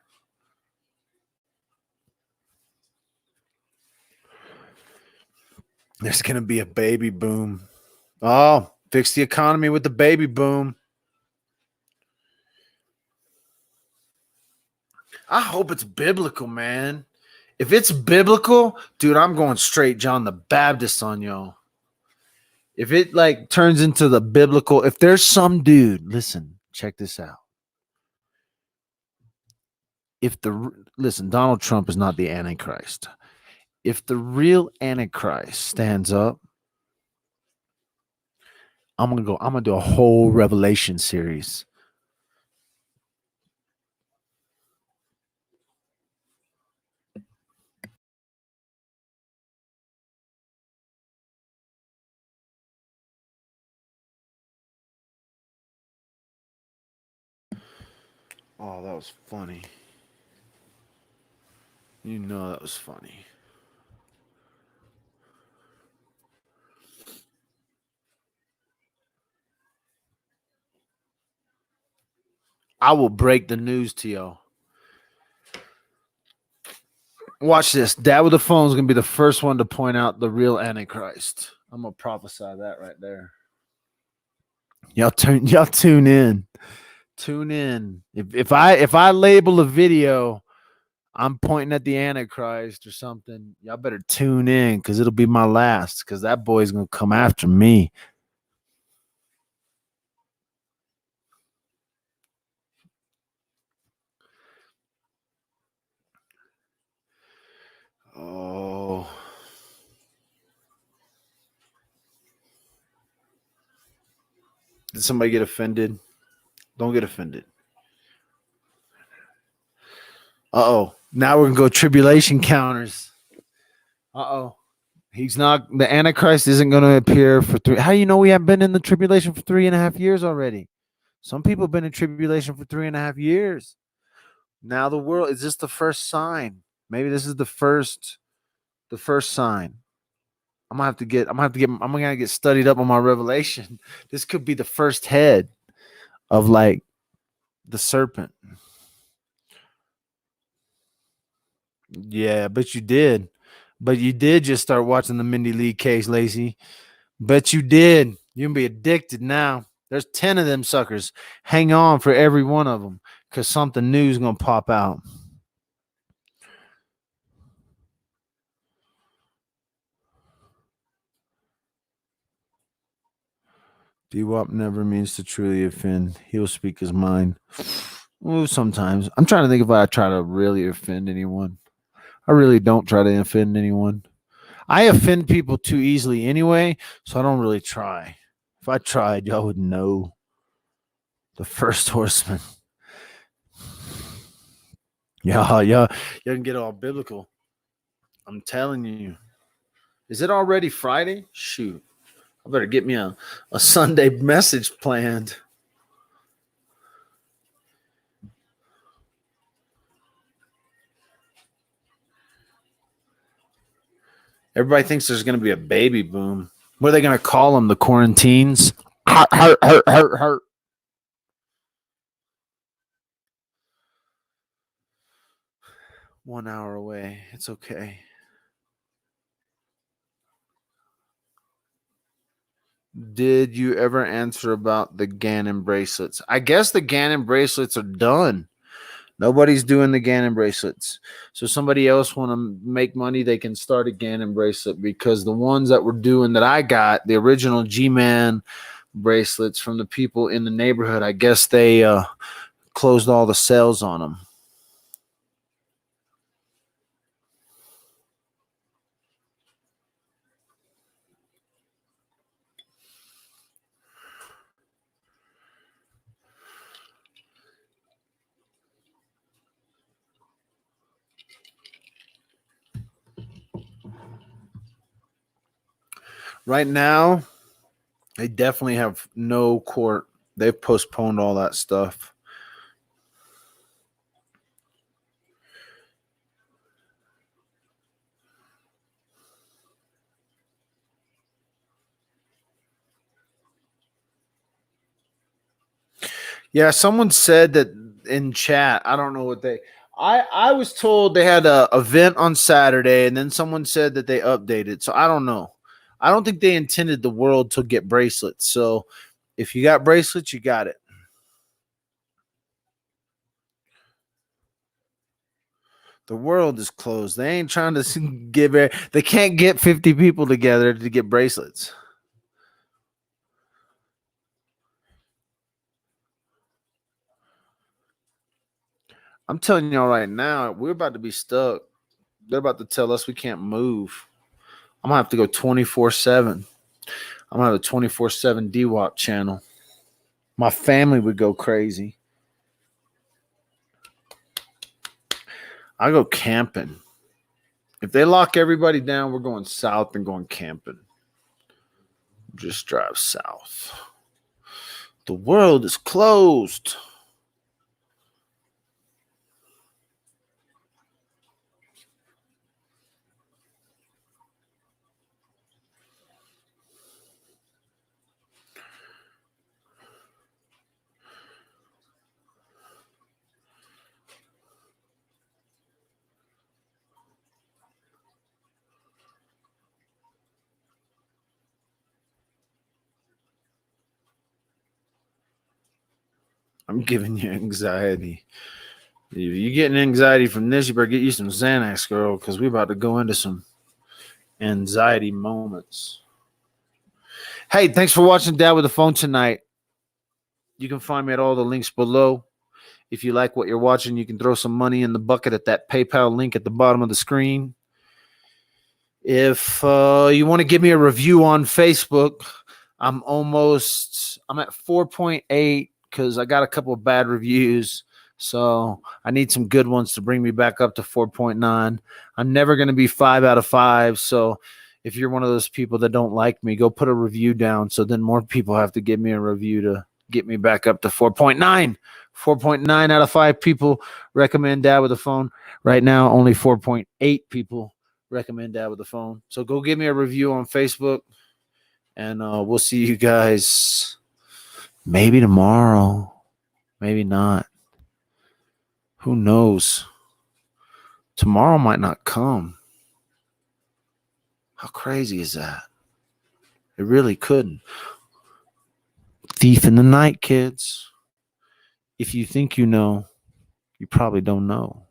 There's going to be a baby boom. Oh, fix the economy with the baby boom. I hope it's biblical, man. If it's biblical, dude, I'm going straight John the Baptist on y'all. If it like turns into the biblical, if there's some dude, listen, check this out. Listen, Donald Trump is not the Antichrist. If the real Antichrist stands up, I'm gonna do a whole Revelation series. Oh, that was funny. You know that was funny. I will break the news to y'all. Watch this. Dad with the phone is gonna be the first one to point out the real Antichrist. I'm gonna prophesy that right there. Y'all tune in. Tune in. If I label a video, I'm pointing at the Antichrist or something, y'all better tune in because it'll be my last, because that boy's gonna come after me. Oh. Did somebody get offended? Don't get offended. Uh-oh. Now we're gonna go tribulation counters. Uh-oh. The Antichrist isn't going to appear for 3. How do you know we haven't been in the tribulation for 3.5 years already? Some people have been in tribulation for 3.5 years. Now the world, is this the first sign? Maybe this is the first sign. I'm gonna get studied up on my revelation. This could be the first head of like the serpent. Yeah, but you did. But you did just start watching the Mindy Lee case, Lacey. Bet you did. You're going to be addicted now. There's 10 of them suckers. Hang on for every one of them because something new is going to pop out. D-Wop never means to truly offend. He'll speak his mind. Well, sometimes. I'm trying to think if I try to really offend anyone. I really don't try to offend anyone. I offend people too easily anyway, so I don't really try. If I tried, y'all would know. The first horseman. Yeah, you can get all biblical. I'm telling you. Is it already Friday? Shoot. I better get me a Sunday message planned. Everybody thinks there's going to be a baby boom. What are they going to call them? The quarantines? Hurt. 1 hour away. It's okay. Did you ever answer about the ganon bracelets? I guess the ganon bracelets are done. Nobody's doing the ganon bracelets. So somebody else want to make money, they can start a ganon bracelet, because the ones that were doing that I got, the original G-Man bracelets from the people in the neighborhood, I guess they closed all the sales on them. Right now, they definitely have no court. They've postponed all that stuff. Yeah, someone said that in chat. I don't know what they. I was told they had a event on Saturday, and then someone said that they updated. So I don't know. I don't think they intended the world to get bracelets. So if you got bracelets, you got it. The world is closed. They ain't trying to give it. They can't get 50 people together to get bracelets. I'm telling y'all right now, we're about to be stuck. They're about to tell us we can't move. I'm gonna have to go 24/7. I'm gonna have a 24/7 DWAP channel. My family would go crazy. I go camping. If they lock everybody down, we're going south and going camping. Just drive south. The world is closed. I'm giving you anxiety. If you're getting anxiety from this, you better get you some Xanax, girl, because we're about to go into some anxiety moments. Hey, thanks for watching Dad with the Phone tonight. You can find me at all the links below. If you like what you're watching, you can throw some money in the bucket at that PayPal link at the bottom of the screen. If you want to give me a review on Facebook, I'm at 4.8 because I got a couple of bad reviews. So I need some good ones to bring me back up to 4.9. I'm never going to be 5 out of 5. So if you're one of those people that don't like me, go put a review down. So then more people have to give me a review to get me back up to 4.9. 4.9 out of 5 people recommend Dad with the Phone. Right now, only 4.8 people recommend Dad with the Phone. So go give me a review on Facebook, and we'll see you guys maybe tomorrow, maybe not. Who knows? Tomorrow might not come. How crazy is that? It really couldn't. Thief in the night, kids. If you think you know, you probably don't know.